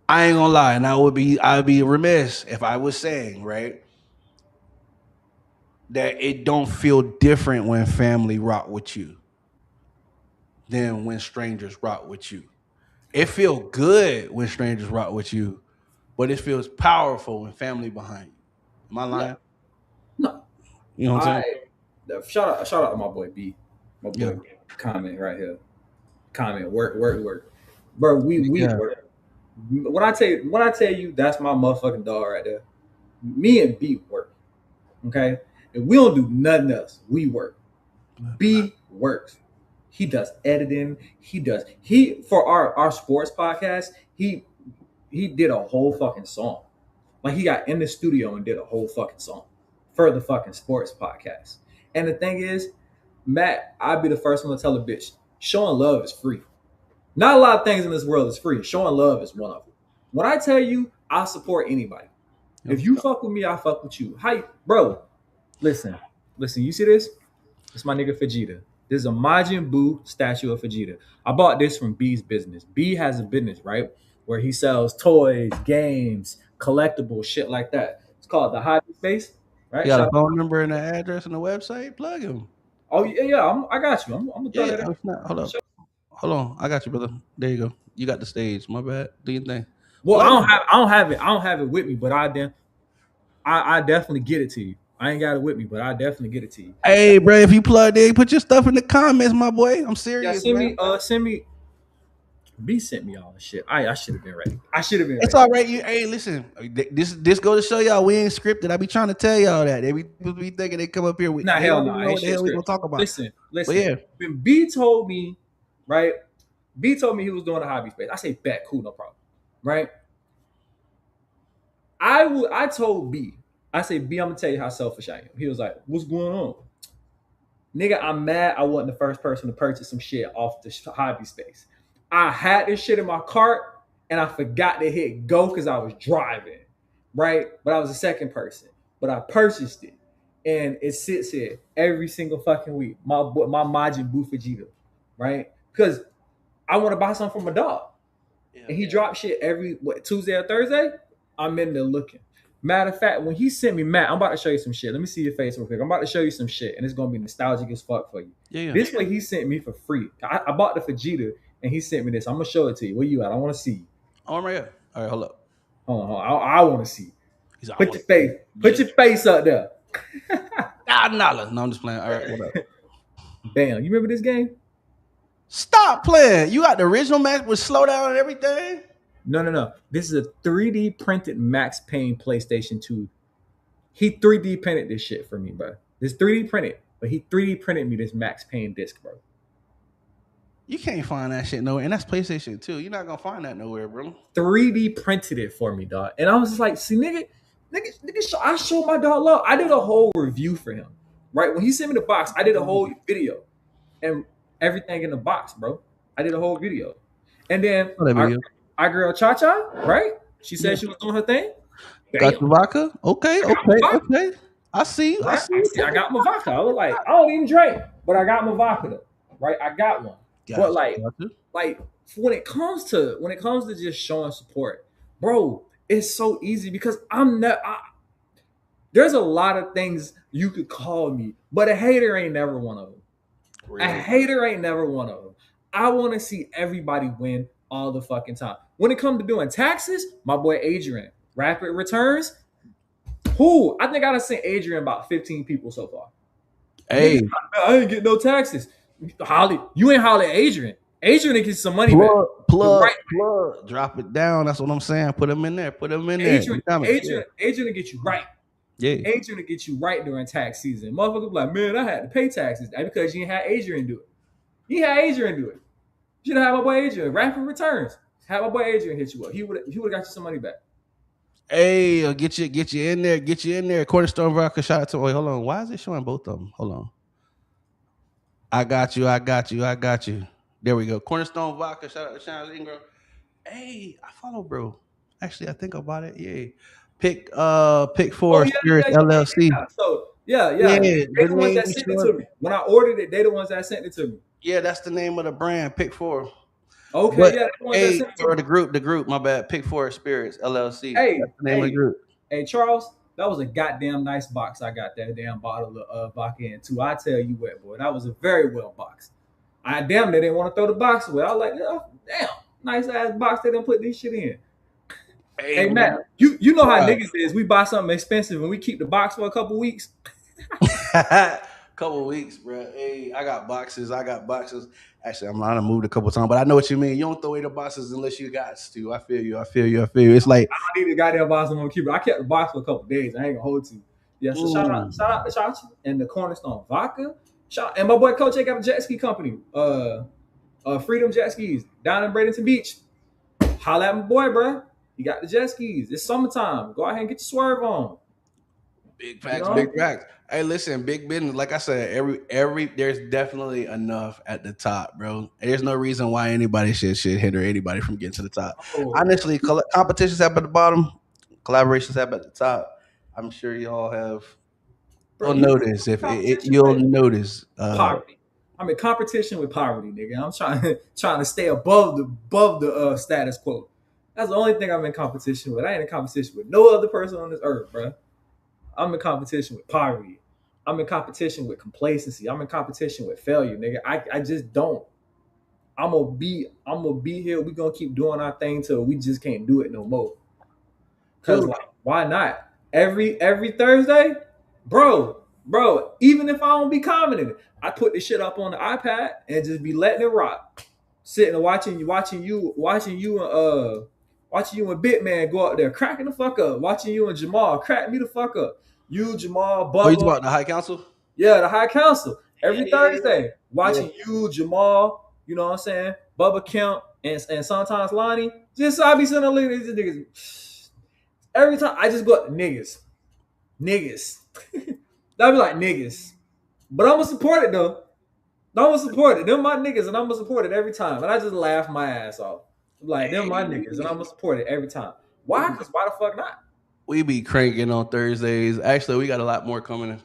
I ain't gonna lie, and I'd be remiss if I was saying, right, that it don't feel different when family rock with you than when strangers rock with you. It feel good when strangers rock with you, but it feels powerful when family behind you. Am I lying? No, You know what I'm saying? shout out to my boy B, my boy. Yeah. Comment right here. Comment work, bro. We Yeah. work. When I tell you that's my motherfucking dog right there. Me and B work. Okay, and we don't do nothing else. We work. B works. He does editing. He for our sports podcast. He did a whole fucking song. Like he got in the studio and did a whole fucking song for the fucking sports podcast. And the thing is, Matt, I'd be the first one to tell a bitch, showing love is free. Not a lot of things in this world is free. Showing love is one of them. When I tell you, I support anybody. If you fuck with me, I fuck with you. Hi, bro. Listen. You see this? It's my nigga Vegeta. This is a Majin Buu statue of Vegeta. I bought this from B's business. B has a business, right? Where he sells toys, games, collectibles, shit like that. It's called the Hobby Space, right? You got a phone number and an address and a website? Plug him. Oh yeah. I got you. I'm gonna throw that out. Hold on. I got you, brother. There you go. You got the stage. My bad. Do your thing. Well, I don't have it with me, but I definitely get it to you. I ain't got it with me, but I definitely get it to you. Hey, bro, if you plugged in, put your stuff in the comments, my boy. I'm Yeah, serious, man. send me. B sent me all the shit. I should have been ready. I should have been It's ready. all right. Hey, listen. This go to show y'all we ain't scripted. I be trying to tell y'all that. They be thinking they come up here with. Nah, They hell don't no. even know Ain't what the shit hell we gonna scripted. talk about. Listen. But yeah, When B told me, right? B told me he was doing a hobby space. I say, bet, cool, no problem. Right? I told B, I say, B, I'm gonna tell you how selfish I am. He was like, what's going on? Nigga, I'm mad I wasn't the first person to purchase some shit off the hobby space. I had this shit in my cart and I forgot to hit go because I was driving, right? But I was the second person. But I purchased it and it sits here every single fucking week. My Majin Buu Vegeta, right? Because I want to buy something for my dog. And he dropped shit every Tuesday or Thursday. I'm in there looking. Matter of fact, when he sent me, Matt, I'm about to show you some shit. Let me see your face real quick. I'm about to show you some shit, and it's gonna be nostalgic as fuck for you. yeah. This way he sent me for free. I bought the Vegeta, and he sent me this. I'm gonna show it to you. Where you at? I want to see you. Oh, right here. All right, hold up. Hold on. I want to see you. He's like, Put your face. Put your face up there. $1,000. No, I'm just playing. All right, what up? Bam. You remember this game? Stop playing. You got the original match with slowdown and everything. No. This is a 3D printed Max Payne PlayStation 2. He 3D printed this shit for me, bro. This 3D printed, but he 3D printed me this Max Payne disc, bro. You can't find that shit nowhere, and that's PlayStation 2. You're not gonna find that nowhere, bro. 3D printed it for me, dog. And I was just like, see, nigga, I showed my dog love. I did a whole review for him, right? When he sent me the box, I did a whole video and everything in the box, bro. I did a whole video. And then our girl Cha-Cha, right? She said she was doing her thing. Got your vodka? Okay. I see you. Right? I got my vodka. I was like, I don't even drink, but I got my vodka though. Right? I got one. But like when it comes to just showing support, bro, it's so easy because there's a lot of things you could call me, but a hater ain't never one of them. Really? A hater ain't never one of them. I want to see everybody win all the fucking time. When it comes to doing taxes, my boy Adrian, Rapid Returns. I think I done sent Adrian about 15 people so far. Hey, I ain't get no taxes. Holly, you ain't holler at Adrian. Adrian to get some money plug. Drop it down. That's what I'm saying. Put them in there. Adrian to get you right. Yeah. Adrian to get you right during tax season. Motherfuckers be like, man, I had to pay taxes. That's because you ain't had Adrian do it. You had Adrian do it. You should have my boy Adrian. Rapid Returns. Have my boy Adrian hit you up. He would have got you some money back. Hey, get you in there. Cornerstone Vodka. Shout out to. Wait, hold on. Why is it showing both of them? Hold on. I got you. There we go. Cornerstone Vodka. Shout out to Sean Ingram. Hey, I follow, bro. Actually, I think about it. Yeah. Pick 4 Spirits LLC. Yeah. So yeah. They the ones that sent it to me. When I ordered it, they the ones that sent it to me. Yeah, that's the name of the brand. Pick 4. Okay, but, yeah. Hey, or the group. My bad. Pick 4 Spirits LLC. Hey, that's the name of the group. Hey, Charles, that was a goddamn nice box. I got that damn bottle of vodka in too. I tell you what, boy, that was a very well box. I damn they didn't want to throw the box away. I was like, oh, damn, nice ass box. They didn't put this shit in. Hey Matt, you know how niggas is. We buy something expensive and we keep the box for a couple weeks. Couple weeks, bro. Hey, I got boxes. Actually, I'm not moved a couple times, but I know what you mean. You don't throw away the boxes unless you got to. I feel you. It's like I don't need the goddamn box on my keeper. I kept the box for a couple days. I ain't gonna hold you. Yeah, so shout out to Chachi and the Cornerstone Vodka. And my boy Coach A got a jet ski company. Freedom Jet Skis down in Bradenton Beach. Holla at my boy, bro. He got the jet skis. It's summertime. Go ahead and get your swerve on. Big facts, big facts. Hey, listen, big business. Like I said, every there's definitely enough at the top, bro. There's no reason why anybody should hinder anybody from getting to the top. Honestly, competitions happen at the bottom, collaborations happen at the top. I'm sure y'all have. You'll notice you'll notice poverty. I'm in competition with poverty, nigga. I'm trying to stay above the status quo. That's the only thing I'm in competition with. I ain't in competition with no other person on this earth, bro. I'm in competition with poverty. I'm in competition with complacency. I'm in competition with failure, nigga. I just don't. I'm gonna be here. We're gonna keep doing our thing till we just can't do it no more. Cause like, why not? Every Thursday, bro. Even if I don't be commenting, I put this shit up on the iPad and just be letting it rock, sitting and watching you and Bitman go out there cracking the fuck up, watching you and Jamal crack me the fuck up. You, Jamal, Oh, you talking Bubba, about the High Council? yeah, the High Council. Yeah, Every yeah, yeah, Thursday, yeah. watching you, Jamal, you know what I'm saying? Bubba Kemp and sometimes Lonnie. Just so I be sitting there looking at these niggas. Every time I just go, niggas. That'd be like niggas. But I'm gonna support it though. I'm gonna support it. Them my niggas, and I'm gonna support it every time. And I just laugh my ass off. Like, them my niggas, and I'm gonna support it every time. Why? Because why the fuck not? We be cranking on Thursdays. Actually, we got a lot more coming.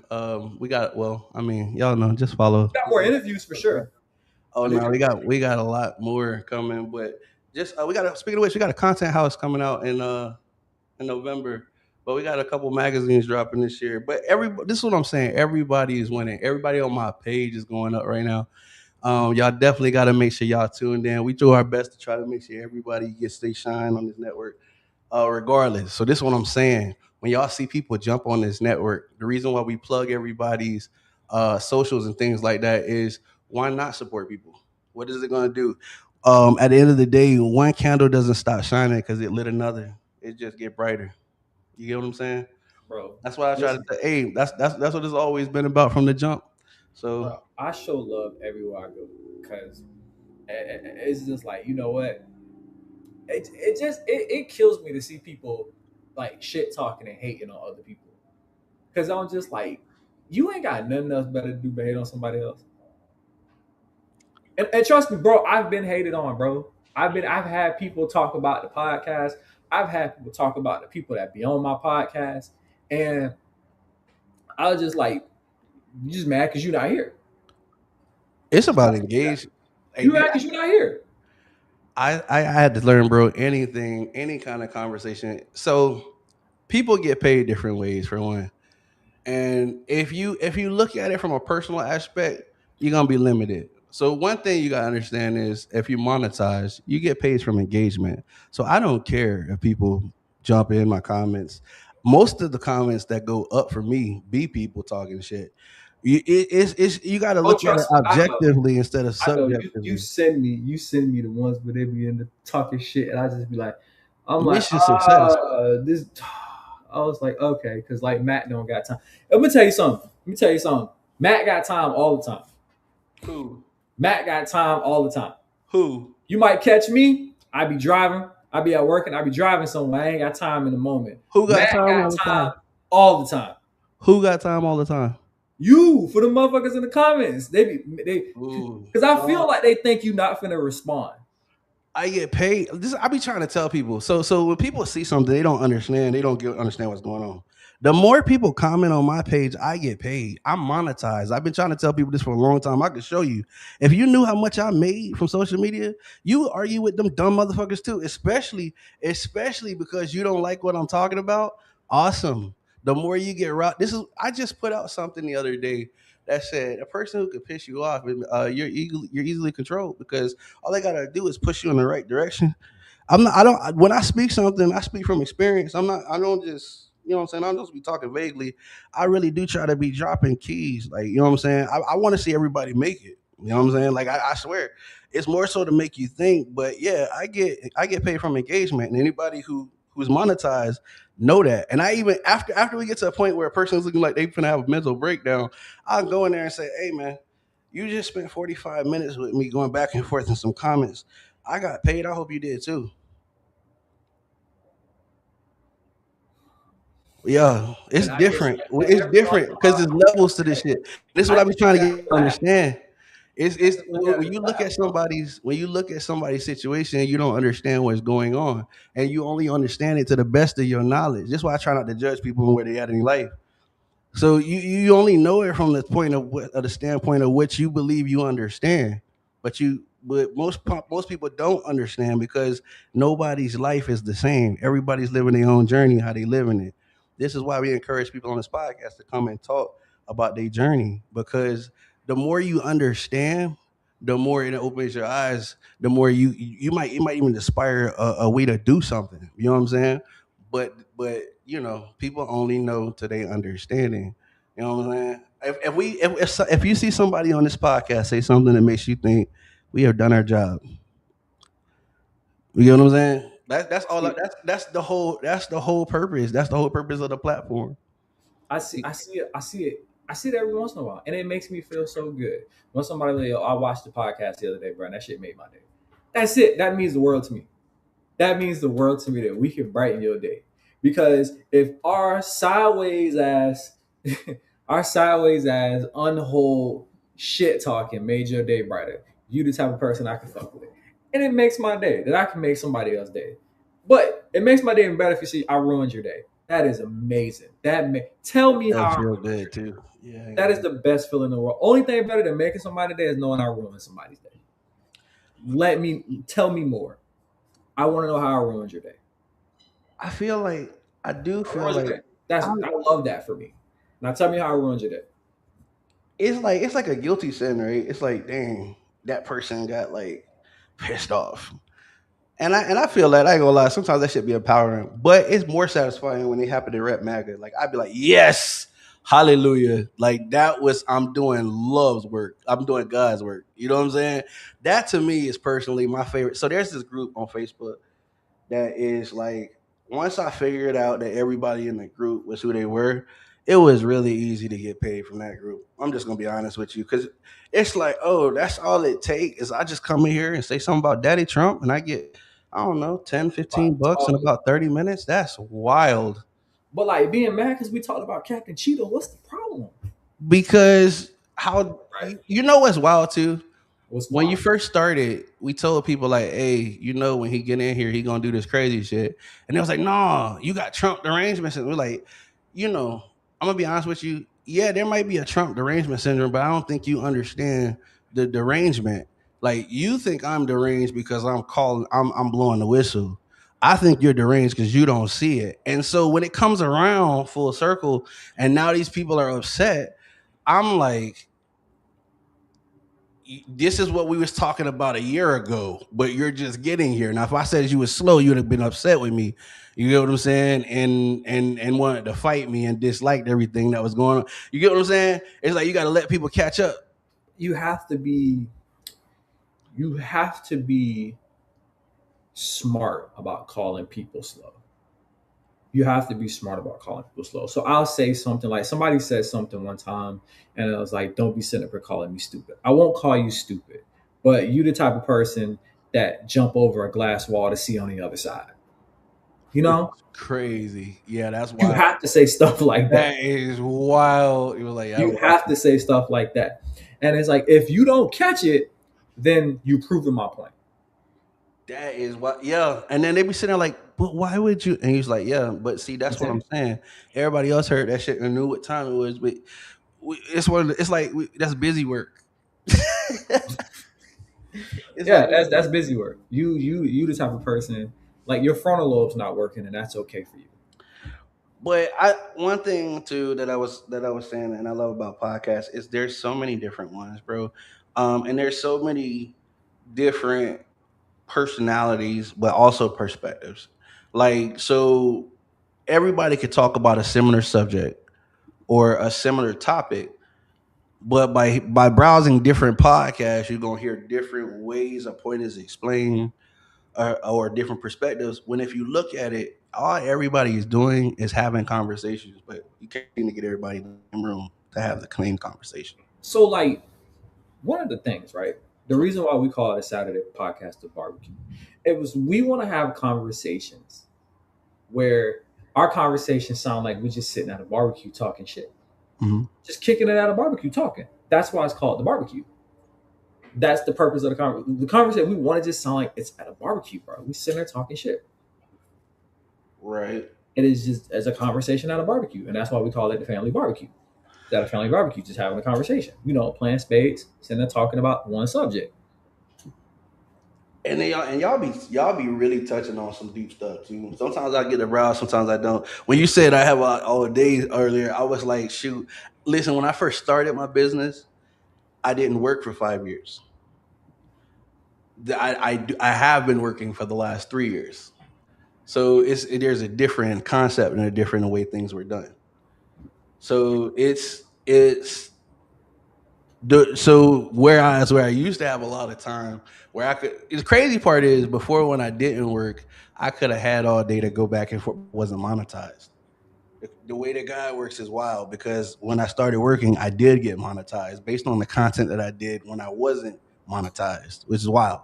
We got I mean, y'all know, just follow. Got more interviews for sure. Oh no, we got a lot more coming, but just we got speaking of which, we got a content house coming out in November. But we got a couple magazines dropping this year. But this is what I'm saying. Everybody is winning. Everybody on my page is going up right now. Y'all definitely got to make sure y'all tuned in. We do our best to try to make sure everybody gets they shine on this network, regardless. So this is what I'm saying. When y'all see people jump on this network, the reason why we plug everybody's socials and things like that is why not support people? What is it going to do? At the end of the day, one candle doesn't stop shining because it lit another. It just get brighter. You get what I'm saying? Bro. That's why I try to Listen, say, hey, that's what it's always been about from the jump. So bro, I show love everywhere I go because it's just like, you know what? It kills me to see people like shit talking and hating on other people. Cause I'm just like, you ain't got nothing else better to do but hate on somebody else. And trust me, bro, I've been hated on, bro. I've had people talk about the podcast. I've had people talk about the people that be on my podcast, and I was just like, you just mad because you're not here. it's about engaged. You mad because you're not here. I had to learn, bro. Any kind of conversation. So people get paid different ways for one. And if you look at it from a personal aspect, you're gonna be limited. So one thing you gotta understand is if you monetize, you get paid from engagement. So I don't care if people jump in my comments. Most of the comments that go up for me be people talking shit. It's you got to Oh, look at it trust me, I know. objectively instead of I know you subjectively. send me the ones where they be in the talking shit, and I just be like, I'm like, Mission success. this. I was like, okay, because like Matt don't got time. Let me tell you something. Matt got time all the time. Who? Matt got time all the time. Who? You might catch me. I be driving. I be at work and I be driving somewhere. I ain't got time in the moment. Who got Matt time got all the time time? all the time. Who got time all the time? You for the motherfuckers in the comments. They Ooh. because I feel like they think you not finna respond. I get paid. I be trying to tell people. So when people see something they don't understand, they don't understand what's going on. The more people comment on my page, I get paid. I'm monetized. I've been trying to tell people this for a long time. I can show you. If you knew how much I made from social media, you would argue with them dumb motherfuckers too. Especially because you don't like what I'm talking about. Awesome. The more you get route. I just put out something the other day that said a person who could piss you off, you're easily controlled because all they gotta do is push you in the right direction. I'm not. I don't. When I speak something, I speak from experience. I'm not. I don't just. You know what I'm saying? I don't just be talking vaguely. I really do try to be dropping keys. Like you know what I'm saying. I want to see everybody make it. You know what I'm saying? Like I swear, it's more so to make you think. But yeah, I get paid from engagement, and anybody who's monetized know that. And I even after we get to a point where a person is looking like they finna have a mental breakdown, I'll go in there and say, "Hey man, you just spent 45 minutes with me going back and forth in some comments. I got paid. I hope you did too." Yeah, it's And I guess different. that It's everybody different because there's levels to this shit. This is what I I be just look trying to at get it you and to laugh. understand. I It's just look at when it you and look laugh, at bro. somebody's situation, you don't understand what's going on, and you only understand it to the best of your knowledge. That's why I try not to judge people and where they at in life. So you only know it from the point of the standpoint of what you believe you understand, but most people don't understand because nobody's life is the same. Everybody's living their own journey, how they living it. This is why we encourage people on this podcast to come and talk about their journey because the more you understand, the more it opens your eyes. The more you might even inspire a way to do something. You know what I'm saying? But people only know to their understanding. You know what I'm saying? If you see somebody on this podcast say something that makes you think we have done our job, you know what I'm saying? That's all. See, That's the whole purpose. That's the whole purpose of the platform. I see it every once in a while, and it makes me feel so good when somebody like, "Yo, I watched the podcast the other day, bro, and that shit made my day." That's it. That means the world to me. That means the world to me that we can brighten your day. Because if our sideways ass, our sideways ass, unwhole shit talking made your day brighter, you the type of person I can fuck with, and it makes my day that I can make somebody else's day. But it makes my day even better if you see I ruined your day. That is amazing. Tell me That how I feel ruined your good day. too. Yeah, That is the best feeling in the world. Only thing better than making somebody day is knowing I ruined somebody's day. Tell me more. I want to know how I ruined your day. I feel like I do How I feel ruined your like day. I love that for me. Now tell me how I ruined your day. it's like a guilty sin, right? It's like, dang, that person got like pissed off. And I feel that I ain't gonna lie. Sometimes that should be empowering, but it's more satisfying when they happen to rep MAGA. Like I'd be like, yes, hallelujah. Like that was I'm doing love's work. I'm doing God's work. You know what I'm saying? That to me is personally my favorite. So there's this group on Facebook that is like once I figured out that everybody in the group was who they were, it was really easy to get paid from that group. I'm just gonna be honest with you because it's like, oh, that's all it takes is I just come in here and say something about Daddy Trump and I get, I don't know, 10, Right. 15 bucks in about 30 minutes. That's wild. But like being mad because we talked about Captain Cheetah, what's the problem? Because how Right. you know what's wild too? What's When you wild? first started, we told people like, "Hey, you know, when he get in here, he gonna do this crazy shit," and they was like, "No, you got Trump derangement." And we're like, you know, I'm gonna be honest with you. Yeah, there might be a Trump derangement syndrome, but I don't think you understand the derangement. Like, you think I'm deranged because I'm blowing the whistle. I think you're deranged because you don't see it. And so when it comes around full circle, and now these people are upset, I'm like, this is what we was talking about a year ago, but you're just getting here. Now, if I said you was slow, you'd have been upset with me. You get what I'm saying? And wanted to fight me and disliked everything that was going on. You get what I'm saying? It's like you got to let people catch up. You have to be you have to be smart about calling people slow. You have to be smart about calling people slow. So I'll say something like somebody said something one time and I was like, don't be sitting up here calling me stupid. I won't call you stupid, but you the type of person that jump over a glass wall to see on the other side. You Which know? is crazy. Yeah, that's You wild. have to say stuff like that. That is wild. It was like, You have to say stuff like that. And it's like, if you don't catch it, then you proving my point. that is what, yeah. And then they be sitting there like, but why would you? And he's like, yeah, but see, that's what I'm saying. Everybody else heard that shit and knew what time it was, but it's one. It's like that's busy work. It's Yeah, like, that's busy work. You the type of person like your frontal lobe's not working, and that's okay for you. but I one thing too that I was saying, and I love about podcasts is there's so many different ones, bro. And there's so many different personalities, but also perspectives. Like, so everybody could talk about a similar subject or a similar topic, but by browsing different podcasts, you're gonna hear different ways a point is explained or different perspectives. When if you look at it, all everybody is doing is having conversations, but you can't seem to get everybody in the same room to have the clean conversation. So like one of the things, right? The reason why we call it a Saturday podcast of barbecue, it was we want to have conversations where our conversations sound like we're just sitting at a barbecue talking shit, Mhm. just kicking it at a barbecue talking. That's why it's called the barbecue. That's the purpose of the conversation. The conversation we want to just sound like it's at a barbecue, bro. We sitting there talking shit. Right. It is just as a conversation at a barbecue, and that's why we call it the family barbecue. It's at a family barbecue, just having a conversation. Playing spades, sitting there talking about one subject. And then y'all be really touching on some deep stuff too. Sometimes I get aroused, sometimes I don't. When you said I have all day earlier, I was like, shoot. Listen, when I first started my business, I didn't work for 5 years. I have been working for the last 3 years. So there's a different concept and a different way things were done. So it's so where I used to have a lot of time where I could. The crazy part is before when I didn't work, I could have had all day to go back and forth. Wasn't monetized. The way that God works is wild because when I started working, I did get monetized based on the content that I did when I wasn't monetized, which is wild.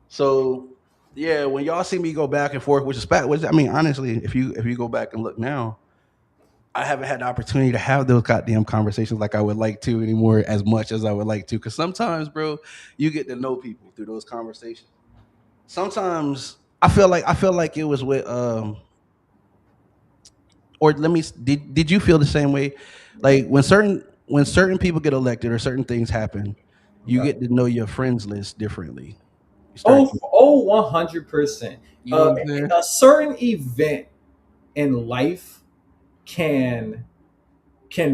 So yeah, when y'all see me go back and forth, which is bad, which I mean, honestly, if you go back and look now, I haven't had the opportunity to have those goddamn conversations like I would like to anymore as much as I would like to. Because sometimes, bro, you get to know people through those conversations. Sometimes I feel like it was with or let me did you feel the same way? Like when certain people get elected or certain things happen, you Okay. get to know your friends list differently. You start, Oh, 100%. you know what I'm saying? A certain event in life can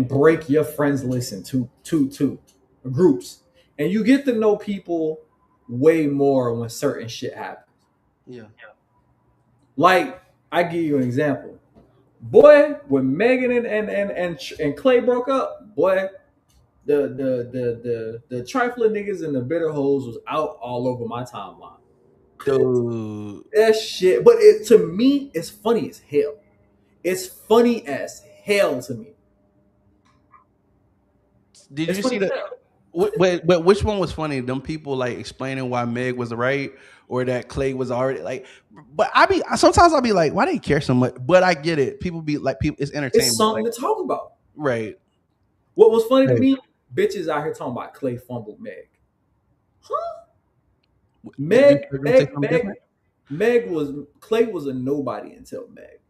break your friends list into two groups, and you get to know people way more when certain shit happens. Yeah. Like, I give you an example. Boy, when Megan and Clay broke up, boy, the trifling niggas and the bitter hoes was out all over my timeline. Dude, That shit, but it to me, it's funny as hell. It's funny as hell to me. did It's you funny see as the hell. but which one was funny? Them people like explaining why Meg was right or that Clay was already like. But sometimes I'll be like, why they care so much? But I get it. People be like, people, it's It's entertainment. something Like, to talk about. right. What was funny to Right. me, bitches out here talking about Clay fumbled Meg. Huh? Did you Meg, expect them to say Meg, something Meg, different? Meg was Clay was a nobody until Meg.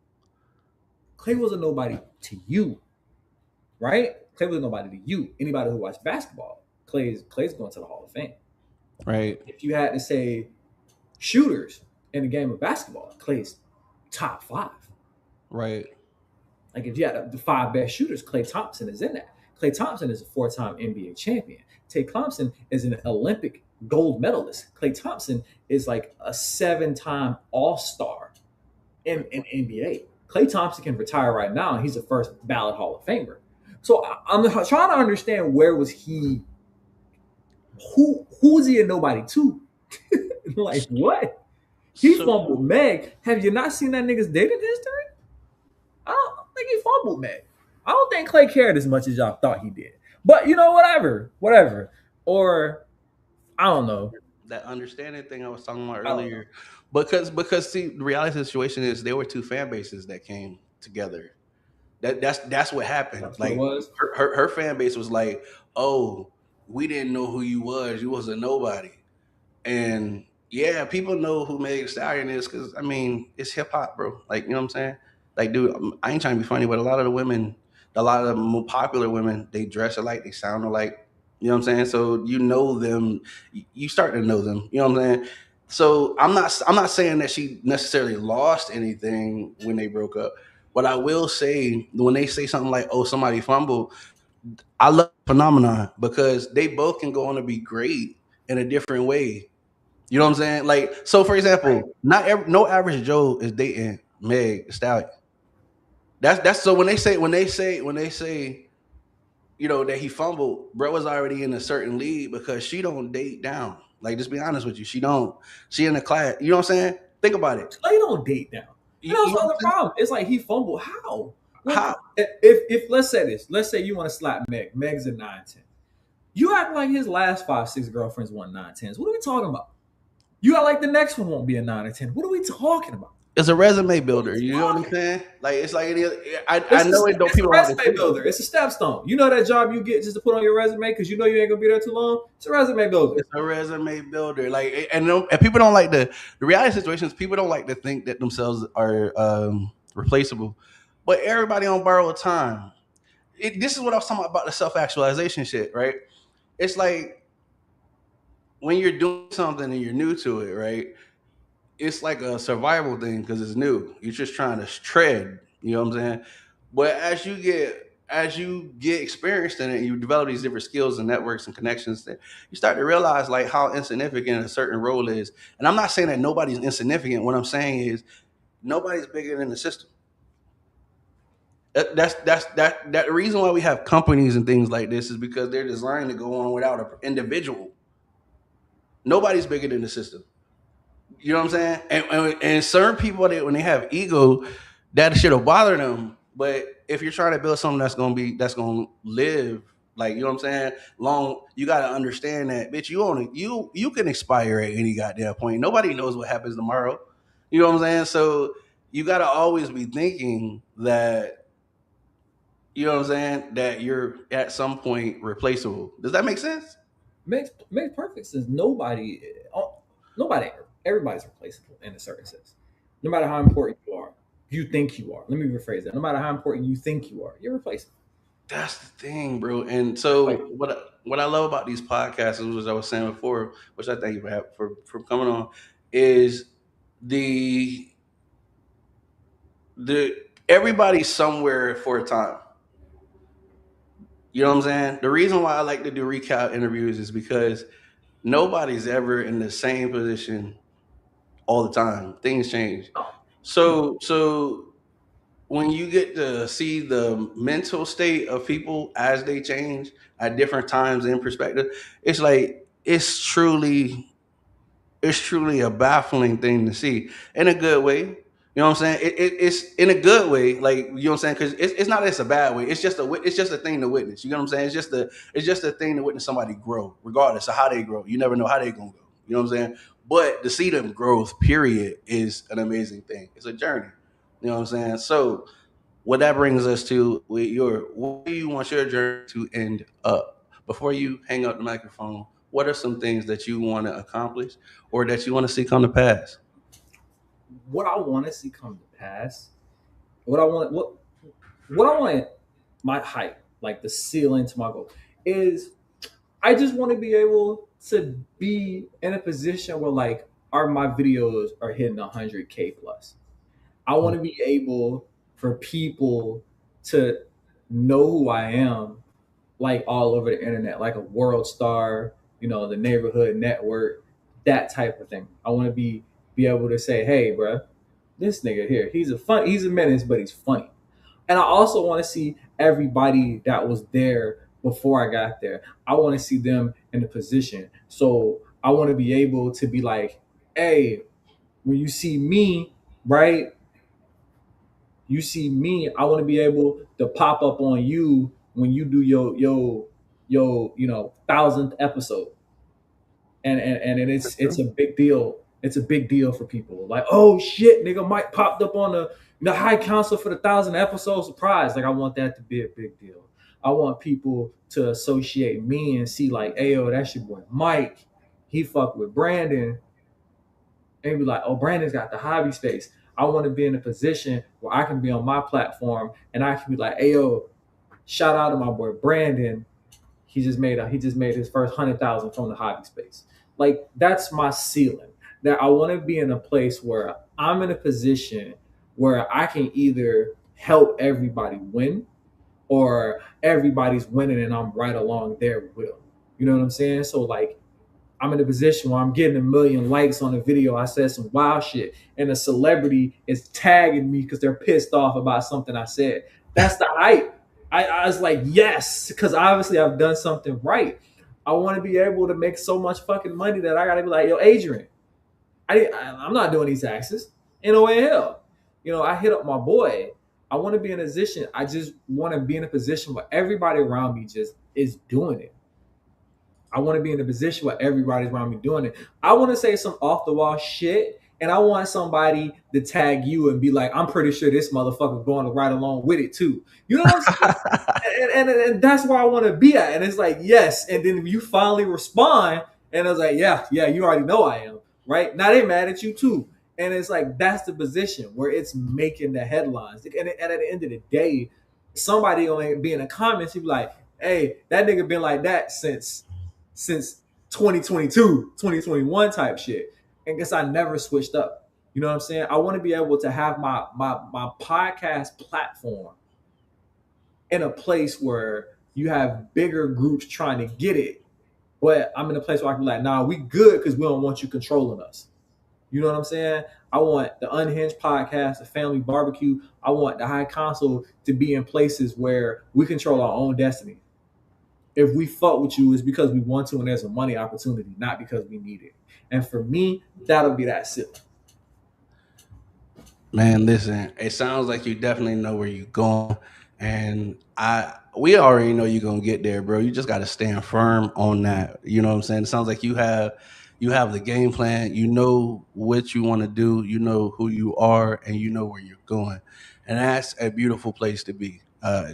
Clay was a nobody to you, right? Clay was a nobody to you. Anybody who watched basketball, Clay's going to the Hall of Fame. Right. If you had to say shooters in the game of basketball, Clay's top five. Right. Like if you had the five best shooters, Clay Thompson is in that. Clay Thompson is a four-time NBA champion. Tay Thompson is an Olympic gold medalist. Clay Thompson is like a seven-time All-Star in NBA. Clay Thompson can retire right now, and he's a first ballot Hall of Famer. So I'm trying to understand where was he? Who was he a nobody to? Like what? He So fumbled Meg. Have you not seen that nigga's dating history? I don't think he fumbled Meg. I don't think Clay cared as much as y'all thought he did. But you know, whatever. Or I don't know. that understanding thing I was talking about I don't know. earlier, because see, the reality of the situation is there were two fan bases that came together. That's what happened. That's what it Like was. her fan base was like, oh, we didn't know who you was. You was a nobody. And yeah, people know who Meg Thee Stallion is because I mean it's hip hop, bro. Like you know what I'm saying? Like, dude, I ain't trying to be funny, but a lot of the women, a lot of the more popular women, they dress alike, they sound alike. You know what I'm saying? So you know them, you start to know them. You know what I'm saying? So I'm not saying that she necessarily lost anything when they broke up. But I will say when they say something like, "Oh, somebody fumbled," I love the phenomenon because they both can go on to be great in a different way. You know what I'm saying? Like, so for Right. example, no average Joe is dating Meg Thee Stallion. That's so when they say that he fumbled, bro was already in a certain league because she don't date down. Like, just be honest with you, she don't. She in the class. You know what I'm saying? Think about it. Clay don't date now. And that's You the know what other I'm saying? problem. It's like he fumbled. How? When How? if let's say this, let's say you want to slap Meg. Meg's a 9-10. You act like his last 5-6 girlfriends won 9-10s. What are we talking about? You act like the next one won't be a 9 or 10. What are we talking about? It's a resume What are builder. we You know what I'm talking? saying? Like, it's like any other. I know it. Don't It's people a don't like to resume say it. builder. It's a stepstone. You know that job you get just to put on your resume because you know you ain't gonna be there too long. It's a resume builder. It's a resume builder. Like, and people don't like the reality situations. People don't like to think that themselves are replaceable, but everybody on borrowed time. This is what I was talking about the self actualization shit, right? It's like when you're doing something and you're new to it, right? It's like a survival thing because it's new. You're just trying to tread. You know what I'm saying? But as you get experienced in it, and you develop these different skills and networks and connections. That you start to realize like how insignificant a certain role is. And I'm not saying that nobody's insignificant. What I'm saying is nobody's bigger than the system. That reason why we have companies and things like this is because they're designed to go on without an individual. Nobody's bigger than the system. You know what I'm saying? And certain people, when they have ego, that shit'll bother them. But if you're trying to build something that's gonna live, like, you know what I'm saying, long, you gotta understand that, bitch. You can expire at any goddamn point. Nobody knows what happens tomorrow. You know what I'm saying? So you gotta always be thinking that, you know what I'm saying, that you're at some point replaceable. Does that make sense? Makes perfect sense. Nobody, everybody's replaceable in a certain sense. No matter how important you think you are. Let me rephrase that. No matter how important you think you are, you're replaceable. That's the thing, bro. And so Like, what I love about these podcasts, as I was saying before, which I thank you for coming on, is the the everybody's somewhere for a time. You know what I'm saying? The reason why I like to do recap interviews is because nobody's ever in the same position all the time. Things change. So when you get to see the mental state of people as they change at different times in perspective, it's like it's truly a baffling thing to see in a good way. You know what I'm saying? It's in a good way, like, you know what I'm saying, because it's not that it's a bad way. It's just a thing to witness. You know what I'm saying? It's just a thing to witness somebody grow, regardless of how they grow. You never know how they gonna go. You know what I'm saying? But to see them growth, period, is an amazing thing. It's a journey. You know what I'm saying? So what that brings us to, where do you want your journey to end up? Before you hang up the microphone, what are some things that you want to accomplish or that you want to see come to pass? what I want to see come to pass, what I want my height, like the ceiling to my goal, is I just want to be able to be in a position where like my videos are hitting 100K plus. I want to be able for people to know who I am, like all over the internet, like a world star, the neighborhood network, that type of thing. I want to be able to say, hey, bro, this nigga here, he's a menace, but he's funny. And I also want to see everybody that was there before I got there. I want to see them in the position. So I want to be able to be like, hey, when you see me, right? You see me, I want to be able to pop up on you when you do your 1,000th episode. And it's a big deal. It's a big deal for people. Like, oh shit, nigga Mike popped up on the High Counsel for the 1,000th episode surprise. Like, I want that to be a big deal. I want people to associate me and see like, hey yo, that's your boy Mike. He fucked with Brandon. And be like, oh, Brandon's got the hobby space. I want to be in a position where I can be on my platform and I can be like, hey yo, shout out to my boy Brandon. He just made his first 100,000 from the hobby space. Like, that's my ceiling. That I want to be in a place where I'm in a position where I can either help everybody win or everybody's winning and I'm right along there with them. You know what I'm saying? So like, I'm in a position where I'm getting 1 million likes on a video. I said some wild shit, and a celebrity is tagging me because they're pissed off about something I said. That's the hype. I was like, yes, because obviously I've done something right. I want to be able to make so much fucking money that I gotta be like, yo, Adrian, I'm not doing these taxes. In no way in hell. I hit up my boy. I want to be in a position. I just want to be in a position where everybody around me just is doing it. I want to be in a position where everybody's around me doing it. I want to say some off the wall shit, and I want somebody to tag you and be like, I'm pretty sure this motherfucker going to ride along with it too. You know what I'm saying? and that's where I want to be at. And it's like, yes. And then you finally respond, and I was like, yeah, you already know I am, right? Now they mad at you too. And it's like, that's the position where it's making the headlines. And at the end of the day, somebody gonna be in the comments, he be like, hey, that nigga been like that since 2022, 2021 type shit. And guess I never switched up. You know what I'm saying? I want to be able to have my podcast platform in a place where you have bigger groups trying to get it. But I'm in a place where I can be like, nah, we good because we don't want you controlling us. You know what I'm saying? I want the Unhinged Podcast, the Family Barbecue. I want the High Counsel to be in places where we control our own destiny. If we fuck with you, it's because we want to and there's a money opportunity, not because we need it. And for me, that'll be that simple. Man, listen, it sounds like you definitely know where you're going. And we already know you're gonna get there, bro. You just gotta stand firm on that. You know what I'm saying? It sounds like you have the game plan, you know what you want to do, you know who you are, and you know where you're going. And that's a beautiful place to be.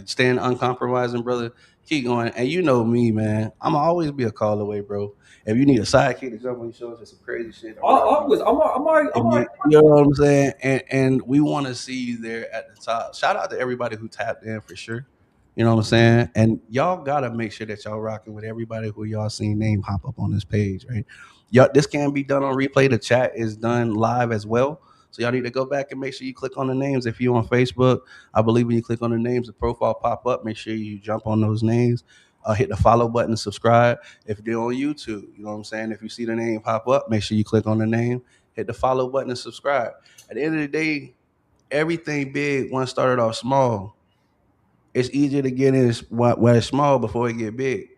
Staying uncompromising, brother. Keep going. And you know me, man. I'm always be a call away, bro. If you need a sidekick to jump on your shoulders, some crazy shit. I'm already. You know what I'm saying? And we want to see you there at the top. Shout out to everybody who tapped in for sure. You know what I'm saying? And y'all gotta make sure that y'all rocking with everybody who y'all seen name pop up on this page, right? Y'all, this can be done on replay. The chat is done live as well. So y'all need to go back and make sure you click on the names. If you're on Facebook, I believe when you click on the names, the profile pop up. Make sure you jump on those names. Hit the follow button and subscribe. If they're on YouTube, you know what I'm saying? If you see the name pop up, make sure you click on the name, hit the follow button and subscribe. At the end of the day, everything big once started off small. It's easier to get in where it's small before it get big.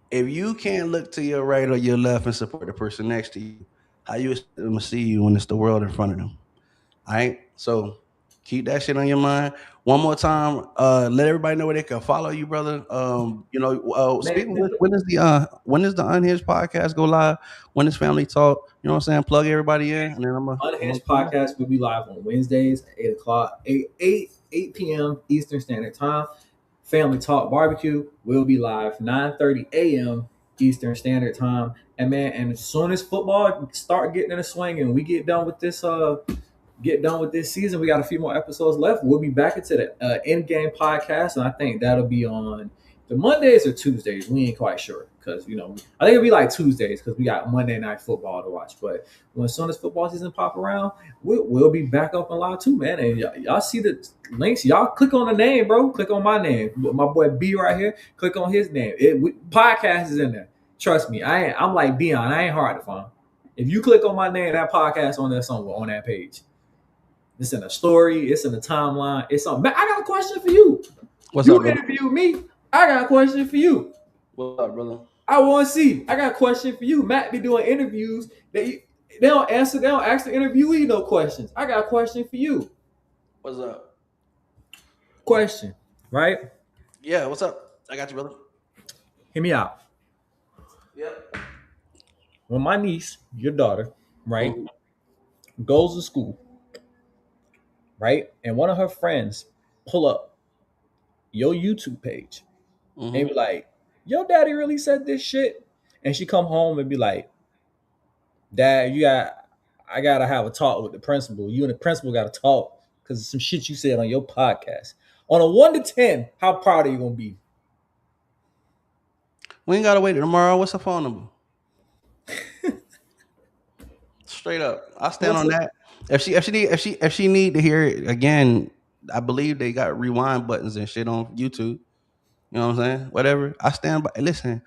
If you can't look to your right or your left and support the person next to you, how you expect them to see you when it's the world in front of them? All right. So keep that shit on your mind. One more time, let everybody know where they can follow you, brother. Speaking of which, when is the Unhinged podcast go live? When is Family Talk? You know what I'm saying? Plug everybody in, and then Unhinged Podcast will be live on Wednesdays at 8 o'clock, 8 p.m. Eastern Standard Time. Family Talk Barbecue will be live 9:30 a.m. Eastern Standard Time. And man, and as soon as football start getting in the swing and we get done with this season, we got a few more episodes left. We'll be back into the end game podcast, and I think that'll be on the Mondays or Tuesdays. We ain't quite sure because I think it'll be like Tuesdays because we got Monday Night Football to watch. But when as soon as football season pop around, we'll be back up and live too, man. And y'all see the links. Y'all click on the name, bro. Click on my name, my boy B right here. Click on his name. Podcast is in there. Trust me, I'm like Dion. I ain't hard to find. If you click on my name, that podcast on there somewhere on that page. It's in a story. It's in the timeline. It's on. Man, I got a question for you. What's you up, brother? interview me. I got a question for you. What's up, brother? I want to see. I got a question for you. Matt be doing interviews that they don't answer. They don't ask the interviewee no questions. I got a question for you. What's up? Question, right? Yeah, what's up? I got you, brother. Hear me out. Yep. When my niece, your daughter, right, goes to school, right, and one of her friends pull up your YouTube page and be like, "Your daddy really said this shit," and she come home and be like, "Dad, I gotta have a talk with the principal. You and the principal gotta talk because some shit you said on your podcast." On a 1 to 10, how proud are you gonna be? We ain't gotta wait till tomorrow. What's the phone number? Straight up, I stand on that. If she need to hear it again, I believe they got rewind buttons and shit on YouTube. You know what I'm saying? Whatever. I stand by. Listen,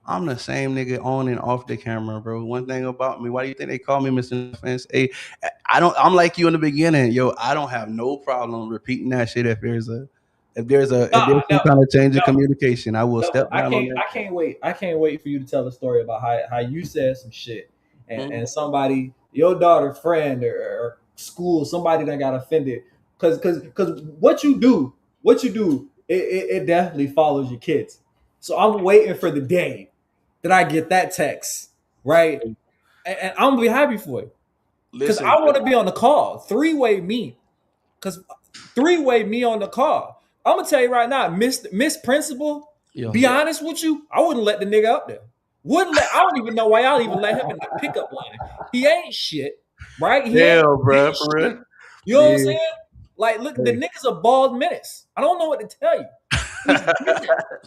I'm the same nigga on and off the camera, bro. One thing about me, why do you think they call me Mr. Offense? Hey, I'm like you in the beginning, yo. I don't have no problem repeating that shit if there's some kind of change in communication. I will step down on that. I can't wait. I can't wait for you to tell the story about how you said some shit and somebody, your daughter, friend, or school, somebody that got offended because what you do, it definitely follows your kids. So I'm waiting for the day that I get that text, right? And I'm gonna be happy for it because I want to be on the call, three-way me, because three-way me on the call. I'm gonna tell you right now, Miss Principal. Be honest with you, I wouldn't let the nigga up there. I don't even know why y'all even let him in the pickup line. He ain't shit, right? Bro, for real. You know what I'm saying? Like, look, the nigga's a bald menace. I don't know what to tell you.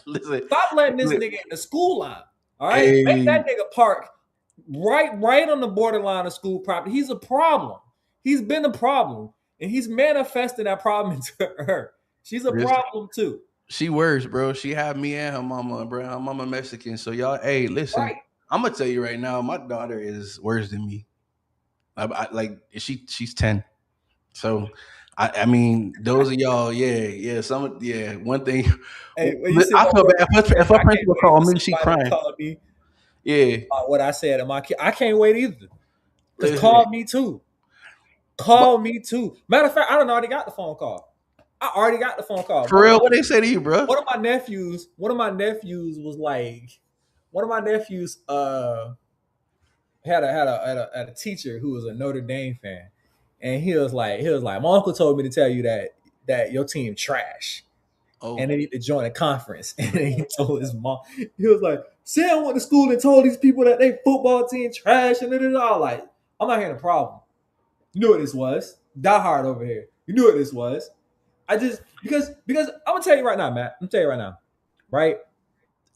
Listen, stop letting this nigga in the school line. All right, make that nigga park right on the borderline of school property. He's a problem. He's been a problem, and he's manifested that problem into her. She's a problem too. She worse, bro. She had me and her mama, bro. Her mama Mexican. So y'all, hey, listen, I'm gonna tell you right now, my daughter is worse than me. Like she's 10. So I mean, those of y'all, yeah. One thing, Hey, when you said I my feel word, bad if her I can't principal wait for called me, she somebody to crying. call me Yeah, what I said to my kid. I can't wait either. Cause listen, call me too. but Call me too. Matter of fact, I already got the phone call. I already got the phone call. for real, what they say to you, bro? One of my nephews was like, one of my nephews had a teacher who was a Notre Dame fan, and he was like, my uncle told me to tell you that your team trash, Oh, and they need to join a conference. And then he told his mom, he was like, Sam went to school and told these people that they football team trash, and then all like, I'm not hearing a problem. You knew what this was. Die hard over here. You knew what this was. I just because I'm gonna tell you right now, Matt. I'm gonna tell you right now, right?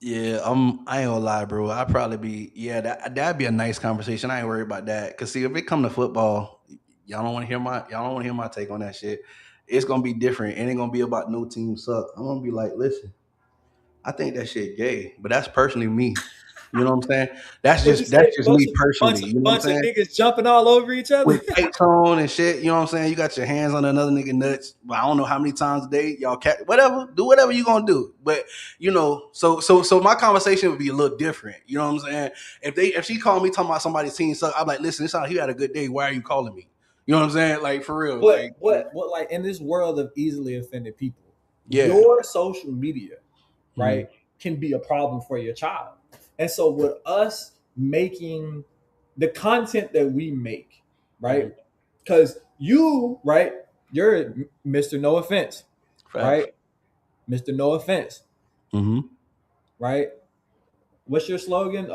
yeah. I ain't gonna lie, bro. I'd probably be that'd be a nice conversation. I ain't worried about that. Cause see, if it come to football, y'all don't want to hear my take on that shit. It's gonna be different. It ain't gonna be about no team suck. I'm gonna be like, listen. I think that shit gay, but that's personally me. You know what I'm saying? What you say? That's just Bunch me of personally. bunch of You know what I'm bunch of saying? niggas jumping all over each other. With tights on and shit. You know what I'm saying? You got your hands on another nigga nuts. Well, I don't know how many times a day y'all whatever. Do whatever you gonna do. But so my conversation would be a little different. You know what I'm saying? If she called me talking about somebody's team suck, I'm like, listen, this how he had a good day. Why are you calling me? You know what I'm saying? Like for real. But Like what like in this world of easily offended people, yeah. your social media, Mm-hmm. right, can be a problem for your child. And so with us making the content that we make, right? Because you, right, you're Mr. No Offense, Facts. right? Mr. No Offense, Mm-hmm. right? What's your slogan?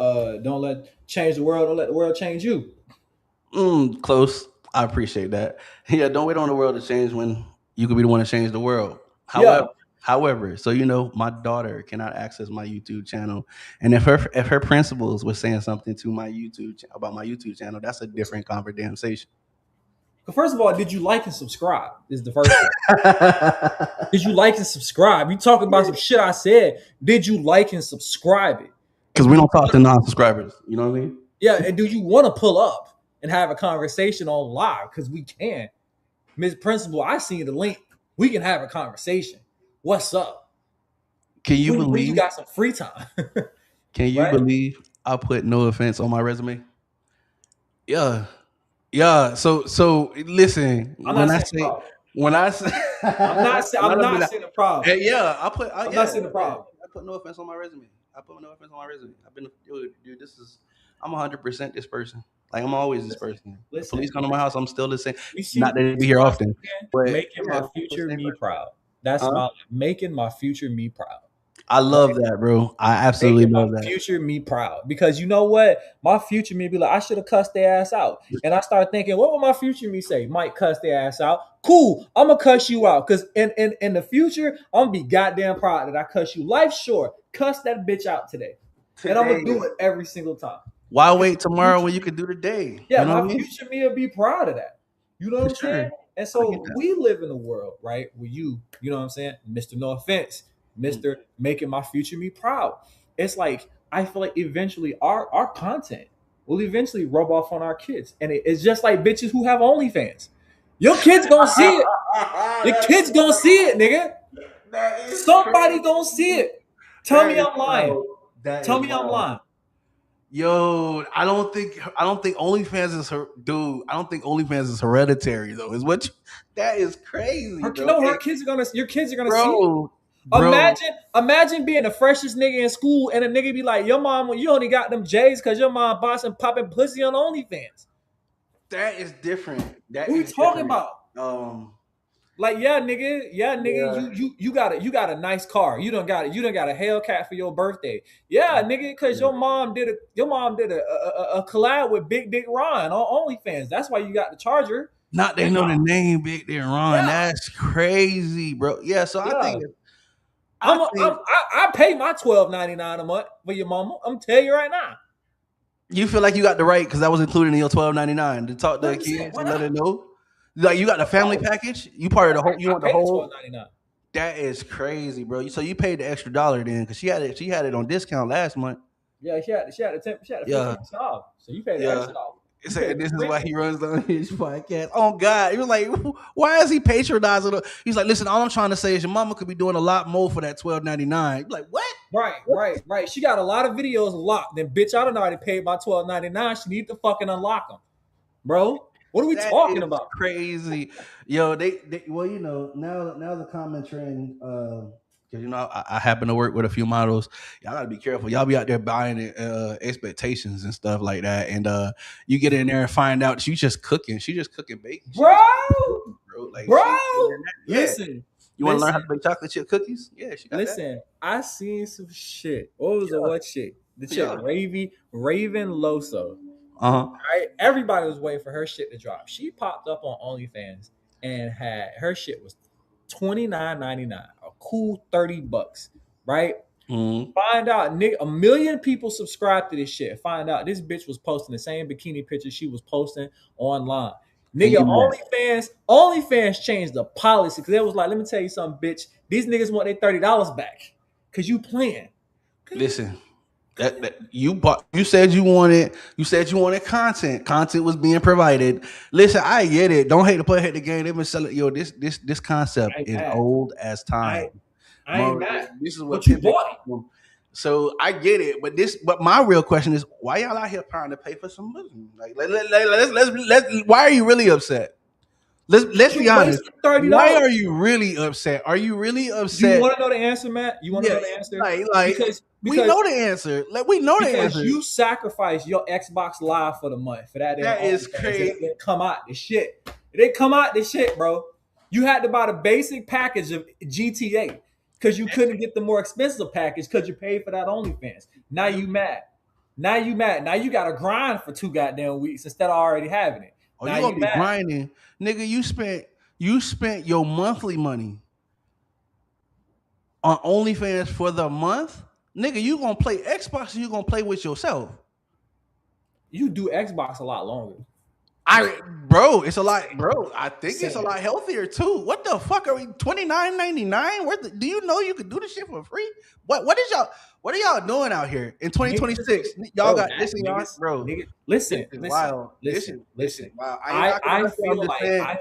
Don't let change the world, don't let the world change you. Close. I appreciate that. Yeah, don't wait on the world to change when you could be the one to change the world. Yeah. However, so my daughter cannot access my YouTube channel, and if her principals was saying something to my about my YouTube channel, that's a different conversation. First of all, did you like and subscribe? Is the first thing. Did you like and subscribe? You talking about some shit I said. Did you like and subscribe it? Because we don't talk to non-subscribers. You know what I mean? Yeah, and do you want to pull up and have a conversation on live? Because we can. Ms. Principal, I see the link. We can have a conversation. What's up? Can you When you believe? got some free time. Can you Right? believe I put no offense on my resume? Yeah, yeah. So listen. I'm not saying the problem. When I say I'm not saying the problem. hey, yeah, I'm not saying the problem. I put no offense on my resume. I put no offense on my resume. I've been, dude, I'm 100% this person. Like I'm always this person. The Listen. police come to my house, I'm still the same. You see, Not that they be here often, but making my future me proud. That's Huh? making my future me proud. I love that, bro. I absolutely Making my love that. future me proud. Because you know what? My future me be like, I should have cussed their ass out. And I start thinking, what would my future me say? Might cuss their ass out. Cool. I'm gonna cuss you out. Cause in the future, I'm gonna be goddamn proud that I cuss you. Life's short. Cuss that bitch out today. And I'm gonna do it every single time. Why wait tomorrow when you could do today? Yeah, You know my what I mean? future me will be proud of that. You know what I'm saying? And I so get that. we live in a world, right, where you know what I'm saying? Mr. No Offense, Mr. Making my future me proud. It's like, I feel like eventually our content will eventually rub off on our kids. And it's just like bitches who have OnlyFans. Your kids gonna see it. Your kids gonna see it, nigga. Somebody gonna see it. Tell me I'm lying. Tell me I'm lying. Yo, I don't think OnlyFans is dude. I don't think OnlyFans is hereditary though. That is crazy. You Bro. know your kids are gonna see it. Bro. Imagine being the freshest nigga in school and a nigga be like, your mom, you only got them J's because your mom bought some popping pussy on OnlyFans. That is different. What are you talking about? Like, nigga, you got a nice car. You done got a Hellcat for your birthday. Yeah, nigga, because your mom did a collab with Big Dick Ron on OnlyFans. That's why you got the charger. Not they know the name Big Dick Ron. Yeah. That's crazy, bro. Yeah, so I think I pay my $12.99 a month for your mama. I'm telling you right now. You feel like you got the right because that was included in your $12.99 to talk to the kids and let it know. Like you got the family package. You part of the whole. You want the whole. $12.99. That is crazy, bro. So you paid the extra $1 then because she had it on discount last month. Yeah, she had the 15% off. So you paid the extra $1. This is why he runs the Unhinged Podcast. Oh God, he was like, why is he patronizing? He's like, listen, all I'm trying to say is your mama could be doing a lot more for that $12.99. Like what? Right. She got a lot of videos locked. Then bitch, I done already paid my $12.99. She need to fucking unlock them, bro. What are we talking about? Crazy, yo. They well, you know, now the comment trend. Because you know, I happen to work with a few models. Y'all gotta be careful. Y'all be out there buying expectations and stuff like that, and you get in there and find out she's just cooking. She just cooking bacon, bro. Like, Listen. You want to learn how to make chocolate chip cookies? Yeah, she got that. I seen some shit. What was the what shit? The chick Raven Loso. Right? Everybody was waiting for her shit to drop. She popped up on OnlyFans and had her shit was $29.99, a cool $30, right? Find out, nigga, 1 million people subscribed to this shit. Find out this bitch was posting the same bikini picture she was posting online. Nigga, OnlyFans changed the policy because it was like, let me tell you something, bitch. These niggas want their $30 back because you playing. Listen. That you said you wanted content. Content was being provided. Listen, I get it. Don't hate to play hate the game. They've been selling this concept is old as time. I ain't mad. This is what you bought. So I get it, but my real question is why y'all out here trying to pay for some Muslim? Like let's why are you really upset? Let's be honest. Why are you really upset? Are you really upset? You want to know the answer, Matt? You want to know the answer? Because we know the answer. We know the answer. You sacrificed your Xbox Live for the month for that. That is crazy. It didn't come out the shit. It didn't come out the shit, bro. You had to buy the basic package of GTA because you couldn't get the more expensive package because you paid for that OnlyFans. Now you mad. Now you got to grind for 2 goddamn weeks instead of already having it. Oh, you gonna be grinding, nigga? You spent your monthly money on OnlyFans for the month, nigga. You gonna play Xbox? Or you gonna play with yourself? You do Xbox a lot longer. It's a lot, bro. I think it's a lot healthier too. What the fuck are we $29.99? Do you know you can do this shit for free? What are y'all doing out here in 2026? Y'all got this in y'all, bro. Listen. Wow. Wow. I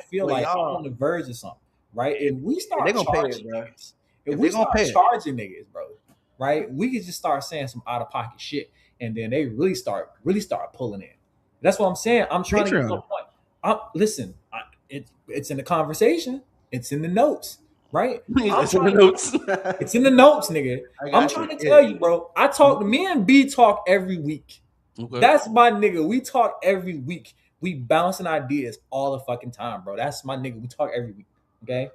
feel like I'm on the verge of something, right? If we start charging niggas, if we start charging niggas, bro, right? We could just start saying some out of pocket shit, and then they really start pulling in. That's what I'm saying. I'm trying to get to a point. Listen, it's in the conversation. It's in the notes, right? It's in the notes. It's in the notes, nigga. I'm trying to tell you, bro. Me and B talk every week. Okay. That's my nigga. We talk every week. We bouncing ideas all the fucking time, bro. That's my nigga. We talk every week. Okay.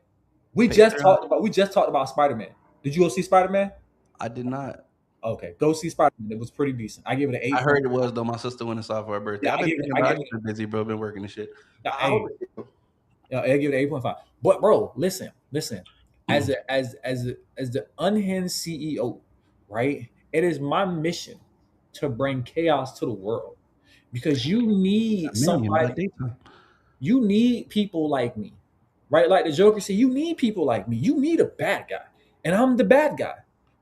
We just talked about Spider-Man. Did you go see Spider-Man? I did not. Okay, go see Spider-Man. It was pretty decent. I give it an 8. I heard it was though. My sister went and saw it for her birthday. Yeah, I've been busy, bro. Been working and shit. I give it an 8.5. But bro, listen. As the Unhinged CEO, right? It is my mission to bring chaos to the world because you need somebody. You need people like me, right? Like the Joker said, you need people like me. You need a bad guy, and I'm the bad guy,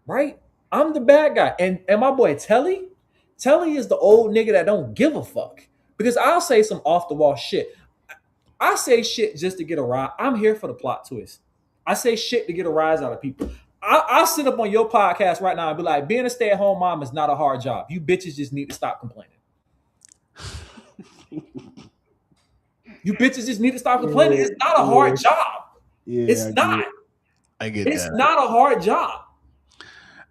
right? I'm the bad guy. And my boy Telly is the old nigga that don't give a fuck. Because I'll say some off the wall shit. I say shit just to get a rise. I'm here for the plot twist. I say shit to get a rise out of people. I'll sit up on your podcast right now and be like, being a stay-at-home mom is not a hard job. You bitches just need to stop complaining. You bitches just need to stop complaining. It's not a hard job. Yeah, it's not. I get It's not a hard job.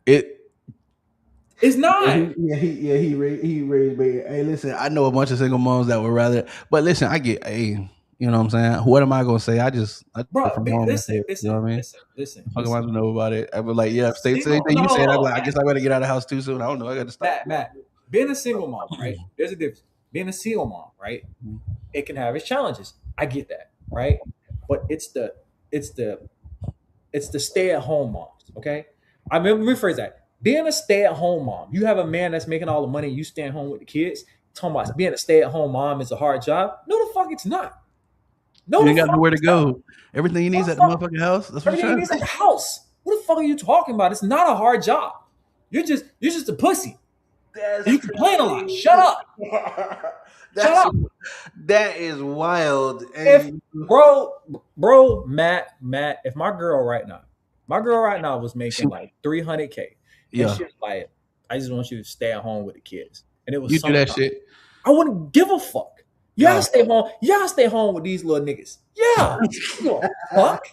It's not. He raised me. Hey, listen, I know a bunch of single moms that would rather, but listen, I get, hey, you know what I'm saying? What am I gonna say? Listen. You know what I mean? Listen. Fuck am I to know about it? I'd be like, yeah, say anything you said. I'm like, I guess I better get out of the house too soon. I don't know. I got to stop. Matt, being a single mom, right? There's a difference. Being a single mom, right? It can have its challenges. I get that, right? But it's the stay-at-home moms, okay? I remember rephrase that. Being a stay-at-home mom, you have a man that's making all the money, you staying home with the kids. Talking about being a stay-at-home mom is a hard job. No, the fuck it's not. No, you ain't got nowhere to go. Everything you need is at the motherfucking house. That's what everything you need is at the house. What the fuck are you talking about? It's not a hard job. You're just a pussy. You complain a lot. Shut up. That is wild. If And Matt, if my girl right now was she, making like 300K, and yeah, she was like, I just want you to stay at home with the kids, and it was you do that summertime, shit. I wouldn't give a fuck. Y'all Yeah. stay home. Y'all stay home with these little niggas. Yeah. Fuck.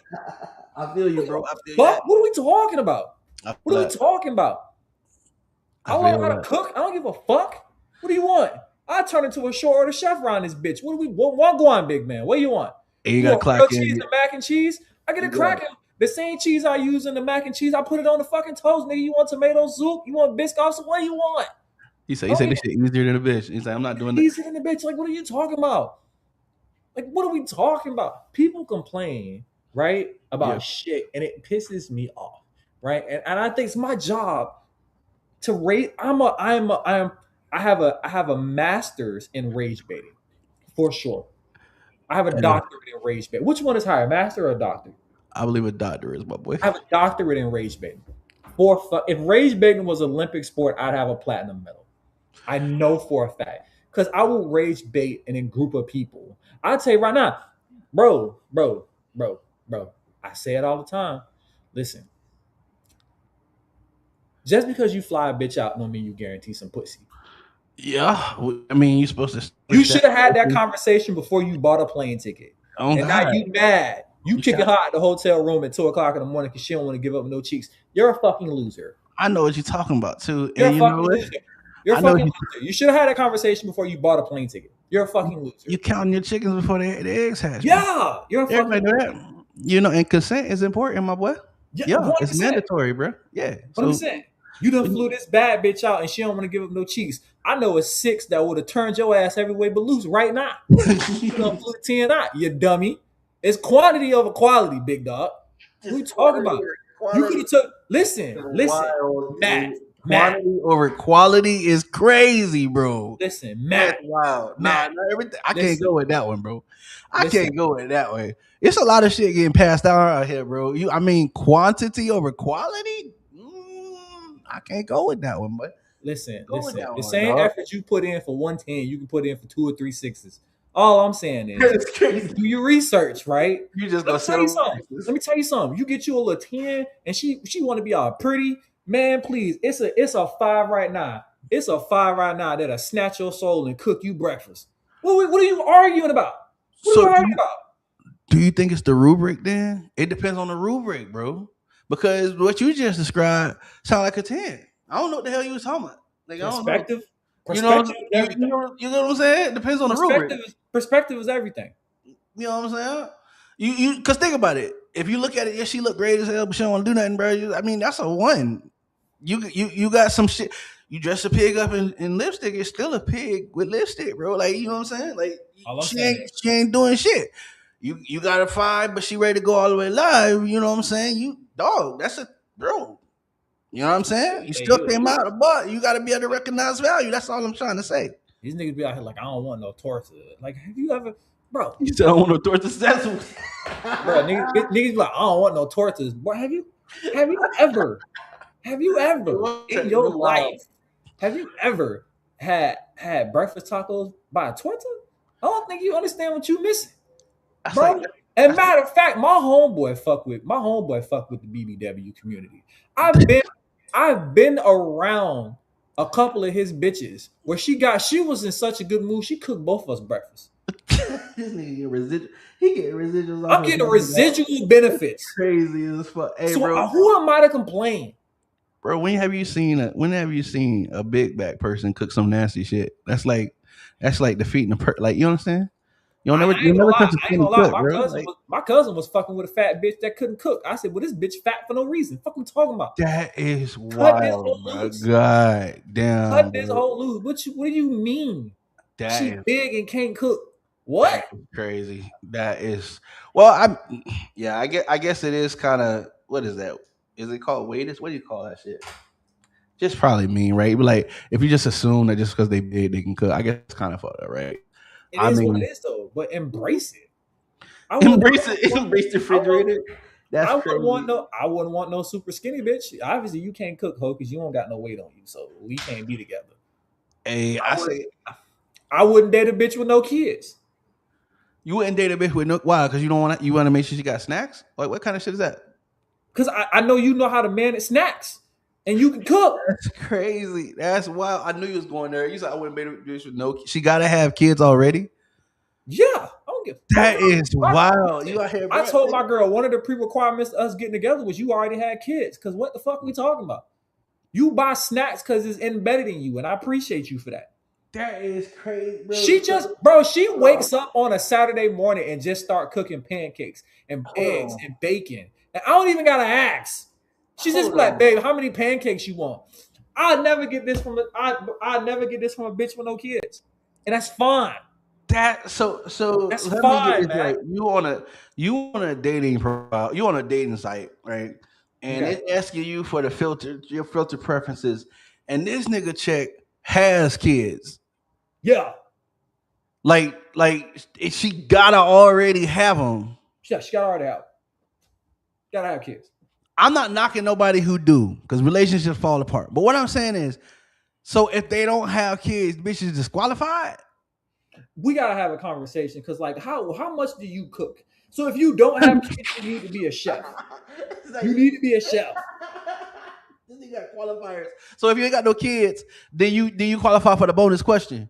I feel you, bro. I feel Fuck. What are we talking about? you. What are we talking about? I learned how to cook. I don't give a fuck. What do you want? I turn into a short order chef around this bitch. What go on, big man? What do you want? And you You got to want clock grilled in. cheese and mac and cheese? I get it Yeah. cracking. The same cheese I use in the mac and cheese, I put it on the fucking toast, nigga. You want tomato soup? You want biscuits? What do you want? He said this shit easier than a bitch. He's like, I'm not doing that. Easier than a bitch. Like, what are you talking about? Like, what are we talking about? People complain, right, about shit, and it pisses me off, right? And I think it's my job to rate. I have a master's in rage baiting, for sure. I have a doctorate in rage baiting. Which one is higher, master or doctor? I believe a doctor is my boy. I have a doctorate in rage baiting. If rage baiting was an Olympic sport, I'd have a platinum medal. I know for a fact, because I will rage bait in a group of people. I'll tell you right now, bro. I say it all the time. Listen, just because you fly a bitch out don't mean you guarantee some pussy. Yeah, I mean, you're supposed to. You should have had that conversation before you bought a plane ticket. Oh, and God. now you mad. You kick it hot at the hotel room at 2:00 in the morning because she don't want to give up no cheeks. You're a fucking loser. I know what you're talking about too. You're and a fucking loser. You're a fucking loser. You should have had that conversation before you bought a plane ticket. You're a fucking loser. You counting your chickens before the eggs hatch. Yeah, you're a fucking loser. That. You know, and consent is important, my boy. Yeah, it's mandatory, bro. Yeah. What I'm saying. You done flew this bad bitch out and she don't want to give up no cheeks. I know it's 6 that would have turned your ass every way but loose right now. You done flew 10 out, you dummy. It's quantity over quality, big dog. What are you talking about? You could have took. Listen, Matt. Quantity over quality is crazy, bro. Listen, Matt. Wow. Nah, everything. I can't go with that one, bro. I can't go with that way. It's a lot of shit getting passed out here, bro. I mean, quantity over quality. I can't go with that one, but listen. The same effort you put in for 110, you can put in for 2 or 3 6s. All I'm saying is, do your research, right? You just Let me tell you something. You get you a little 10, and she want to be all pretty. Man, please, it's a 5 right now. It's a 5 right now that'll snatch your soul and cook you breakfast. What are you arguing about? Do you think it's the rubric then? It depends on the rubric, bro. Because what you just described sound like a 10. I don't know what the hell you was talking about. Like, Perspective. You know what I'm saying? It depends on the rubric. Perspective is everything. You know what I'm saying? You because think about it. If you look at it, yeah, she look great as hell, but she don't want to do nothing, bro. I mean, that's a 1. You got some shit. You dress a pig up in lipstick, it's still a pig with lipstick, bro. Like, you know what I'm saying? Like, she ain't doing shit. You got a 5, but she ready to go all the way live. You know what I'm saying? That's a bro. You know what I'm saying? You still came out of the butt. You got to be able to recognize value. That's all I'm trying to say. These niggas be out here like, I don't want no torta. Like, have you ever, bro? You said I don't want no tortas. That's bro. Niggas be like, I don't want no tortas. Boy, have you ever in your life, have you ever had breakfast tacos by a torta? I don't think you understand what you missing, bro. Like, and matter of fact, my homeboy fuck with the BBW community. I've been around a couple of his bitches where she was in such a good mood, she cooked both of us breakfast. This nigga get residual. He get residuals. I'm getting residual benefits. Crazy as fuck. Hey, so bro, who am I to complain? Bro, when have you seen a big back person cook some nasty shit? That's like defeating like, you understand? You never touch a skinny cook, bro. My cousin was fucking with a fat bitch that couldn't cook. I said, well, this bitch fat for no reason. Fuck, we talking about? That is wild, bro. God damn. Cut this whole loose. What do you mean? She big and can't cook. What? Crazy. That is. Well, I guess it is kind of. What is that? Is it called waiters? What do you call that shit? Just probably mean, right? But like, if you just assume that just because they big, they can cook, I guess it's kind of fucked up, right? It is what it is, though. But embrace it. Embrace the refrigerator. I wouldn't want no super skinny bitch. Obviously, you can't cook, ho, because you don't got no weight on you, so we can't be together. Hey, I wouldn't date a bitch with no kids. You wouldn't date a bitch with no why? Because you don't want to. You want to make sure she got snacks. Like what kind of shit is that? Because I know you know how to manage snacks, and you can cook. That's crazy. That's wild. I knew you was going there. You said I wouldn't date a bitch with no. She gotta have kids already. Yeah, I don't give. That is wild. You out here, bro. I told my girl one of the pre-requirements to us getting together was you already had kids. Because what the fuck are we talking about? You buy snacks because it's embedded in you, and I appreciate you for that. That is crazy, bro. She wakes up on a Saturday morning and just start cooking pancakes and eggs and bacon. And I don't even gotta ask. She's just like, babe, how many pancakes you want? I'll never get this from I never get this from a bitch with no kids. And that's fine. That's fine, man. Right. You on a dating profile, you on a dating site, right? And it's asking you for your filter preferences, and this nigga check has kids. Yeah. Like she gotta already have them. Yeah, she gotta already have. Gotta have kids. I'm not knocking nobody who do, because relationships fall apart. But what I'm saying is, so if they don't have kids, bitch is disqualified. We gotta have a conversation because, like, how much do you cook? So if you don't have kids, you need to be a chef. You need to be a chef. You got qualifiers. So if you ain't got no kids, then you qualify for the bonus question?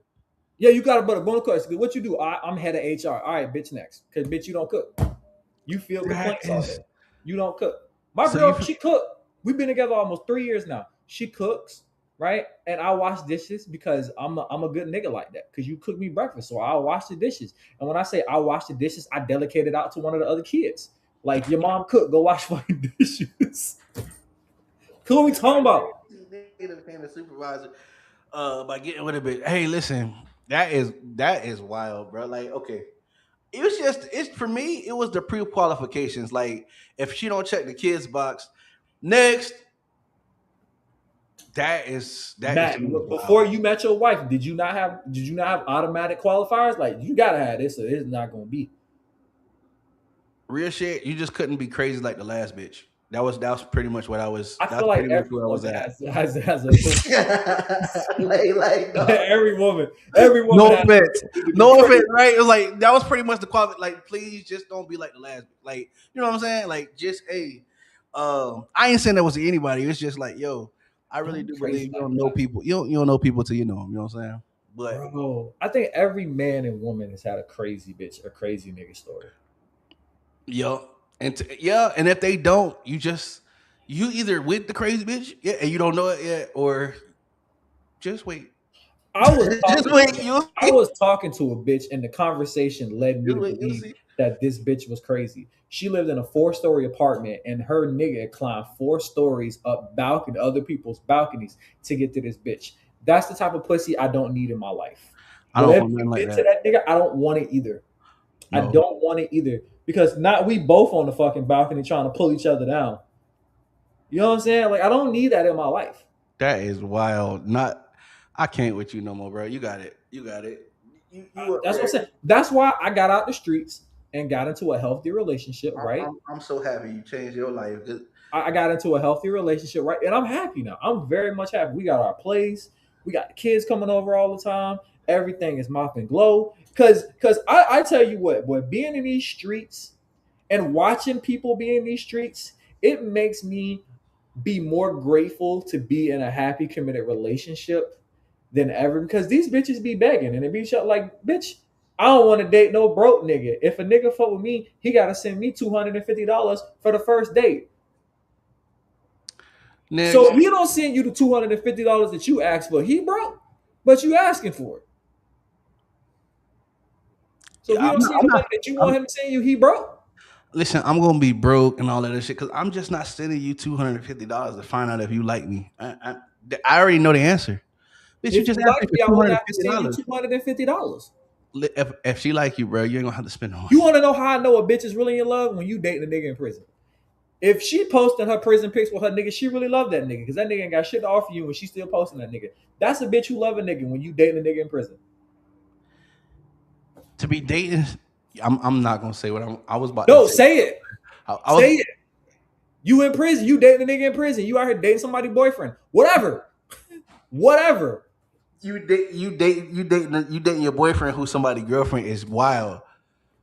Yeah, you got a bonus question. What you do? I'm head of HR. All right, bitch, next. Because bitch, you don't cook. You feel complaints all day. You don't cook. My girl, she cook. We've been together almost 3 years now. She cooks, right? And I wash dishes because I'm a good nigga like that. Because you cook me breakfast, so I'll wash the dishes. And when I say I wash the dishes, I delegate it out to one of the other kids. Like, your mom cook, go wash fucking dishes. What are we talking about? Became a supervisor by getting with a bitch. Hey, listen, that is wild, bro. Like, okay. It's for me, it was the pre-qualifications. Like, if she don't check the kids box, next. That is before you met your wife, did you not have automatic qualifiers? Like, you gotta have this, or it's not gonna be. Real shit, you just couldn't be crazy like the last bitch. That was pretty much what I was. I feel like every woman has a like no. every woman. No offense, right? It was like that was pretty much the quality. Like, please just don't be like the last. Like, you know what I'm saying? Like, just I ain't saying that was to anybody. It's just like, yo, I really do believe you don't know people. You don't know people till you know them. You know what I'm saying? But bro, I think every man and woman has had a crazy bitch or crazy nigga story. Yo. And if they don't, you either with the crazy bitch, and you don't know it yet, or just wait. I was talking to a bitch, and the conversation led me to believe that this bitch was crazy. She lived in a 4-story apartment, and her nigga climbed 4 stories up other people's balconies to get to this bitch. That's the type of pussy I don't need in my life. I don't want like that nigga. I don't want it either. No. I don't want it either. Because not we both on the fucking balcony trying to pull each other down. You know what I'm saying? Like, I don't need that in my life. That is wild. I can't with you no more, bro. You got it. That's what I'm saying. That's why I got out the streets and got into a healthy relationship, right? I'm so happy you changed your life. I got into a healthy relationship, right? And I'm happy now. I'm very much happy. We got our place. We got the kids coming over all the time. Everything is mop and glow. Because I tell you what, boy, being in these streets and watching people be in these streets, it makes me be more grateful to be in a happy, committed relationship than ever. Because these bitches be begging and they be like, bitch, I don't want to date no broke nigga. If a nigga fuck with me, he got to send me $250 for the first date. Next. So he don't send you the $250 that you asked for. He broke, but you asking for it. So you don't see the money that you want him to send you, he broke. Listen, I'm gonna be broke and all that other shit because I'm just not sending you $250 to find out if you like me. I already know the answer. Bitch, you just like me, I would have to send you $250. If she like you, bro, you ain't gonna have to spend no money. You want to know how I know a bitch is really in love? When you dating a nigga in prison. If she posting her prison pics with her nigga, she really love that nigga because that nigga ain't got shit to offer you, and she still posting that nigga. That's a bitch who love a nigga when you dating a nigga in prison. To be dating, I'm not gonna say what I was about. No, say it. Say it. You in prison? You dating a nigga in prison? You out here dating somebody's boyfriend? Whatever. you dating your boyfriend who's somebody's girlfriend is wild.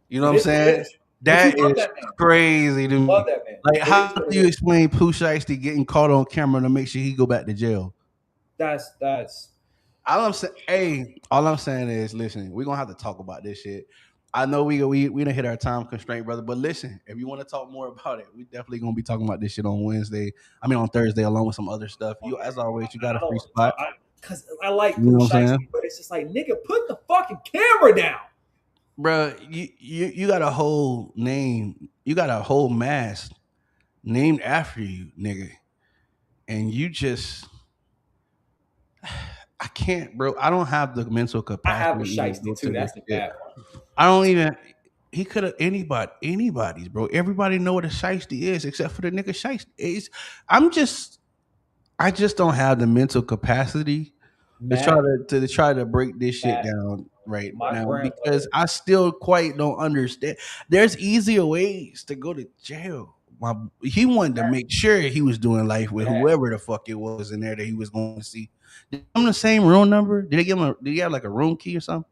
You know what I'm It is what it saying? is. But you That love is that man. crazy to Love me. that man. Like, It how is what do it you is. explain Pooh Shiesty getting caught on camera to make sure he go back to jail? That's All I'm saying is, listen, we're gonna have to talk about this shit. I know we done hit our time constraint, brother. But listen, if you want to talk more about it, we definitely gonna be talking about this shit on Wednesday. I mean on Thursday, along with some other stuff. You, as always, you got a I don't free want to talk spot. because I like You know Pooh what I'm saying, Shiesty, but it's just like, nigga, put the fucking camera down. bro? You got a whole name. You got a whole mask named after you, nigga, and you just. I can't, bro. I don't have the mental I have capacity a to even go Shiesty too. to this That's the shit. bad part. I don't even. He could have anybody's, bro. Everybody know what a shiesty is, except for the nigga shiesty. I just don't have the mental capacity Matt, to try to break this shit Matt, down right my now because grandmother. I still quite don't understand. There's easier ways to go to jail. He wanted to make sure he was doing life with Matt, whoever the fuck it was in there that he was going to see. Did they give him the same room number? Did they give him? Did he have like a room key or something?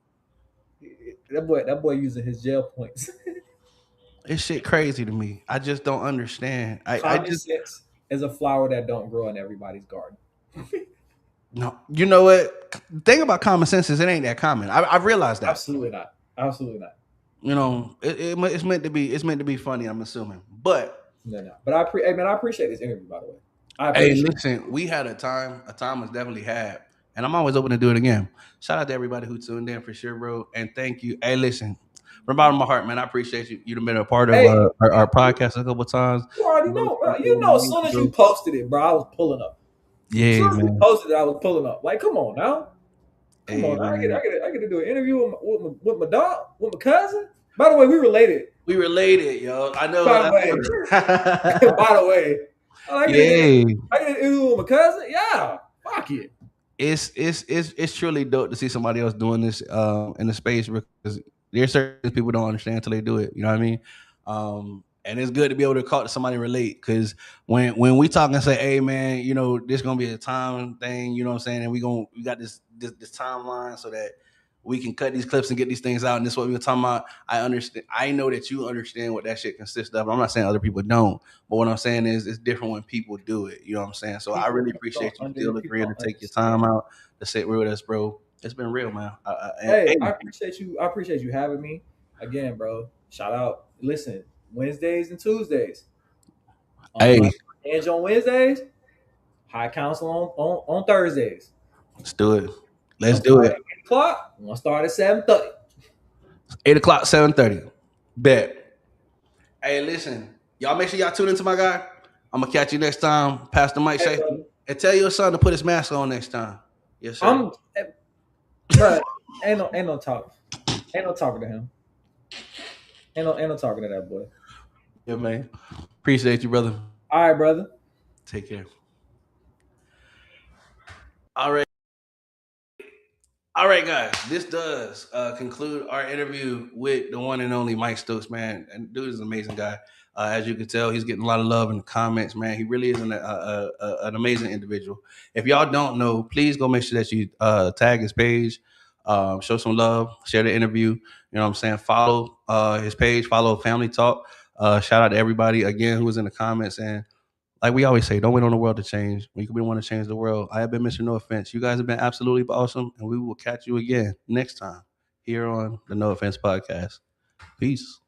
that boy using his jail points. It's shit crazy to me. I just don't understand. I Common just sense is a flower that don't grow in everybody's garden. no. You know what? The thing about common sense is it ain't that common. I've realized that. Absolutely not. Absolutely not. You know, it's meant to be. It's meant to be funny. I'm assuming. But No. But I appreciate this interview, by the way. I hey, appreciate listen, we had a time. A time was definitely had, and I'm always open to do it again. Shout out to everybody who tuned in for sure, bro. And thank you. Hey, listen, from the bottom of my heart, man, I appreciate you. You've been a part of Hey, our podcast a couple times. you already know, bro. You know, as soon as you posted it, bro, I was pulling up. As Yeah, soon as you man. posted it, I was pulling up. Like, come on now. Come Hey, on, now. I man. get to do an interview with my dog, with my cousin. By the way, we related. We related, yo. I know. By the way, by the way, I get an interview with my cousin. Yeah, fuck it. It's truly dope to see somebody else doing this in the space because there's certain people don't understand until they do it. You know what I mean? And it's good to be able to talk to somebody and relate because when we talk and say, hey man, you know, this gonna be a time thing, you know what I'm saying? And we got this timeline so that we can cut these clips and get these things out. And this is what we were talking about. I understand. I know that you understand what that shit consists of. I'm not saying other people don't, but what I'm saying is it's different when people do it. You know what I'm saying? So I really appreciate you still agreeing to take your time out to sit with us, bro. It's been real, man. I appreciate you. I appreciate you having me again, bro. Shout out. Listen, Wednesdays and Tuesdays. Hey, Hinge on Wednesdays. High Counsel on Thursdays. Let's do it. Let's do it. 8 o'clock. I'm gonna start at 7:30. 8 o'clock, 7:30. Bet. Hey, listen, y'all make sure y'all tune into my guy. I'm gonna catch you next time. Pastor Mike say, and tell your son to put his mask on next time. Yes, sir. But ain't no talk. Ain't no talking to him. Ain't no talking to that boy. Yeah, man. Appreciate you, brother. All right, brother. Take care. All right. All right, guys. This does conclude our interview with the one and only Mike Stokes, man. And dude is an amazing guy. As you can tell, he's getting a lot of love in the comments, man. He really is an amazing individual. If y'all don't know, please go make sure that you tag his page, show some love, share the interview. You know what I'm saying? Follow his page, follow Family Talk. Shout out to everybody again who was in the comments. And like we always say, don't wait on the world to change. We want to change the world. I have been Mr. No Offense. You guys have been absolutely awesome, and we will catch you again next time here on the No Offense Podcast. Peace.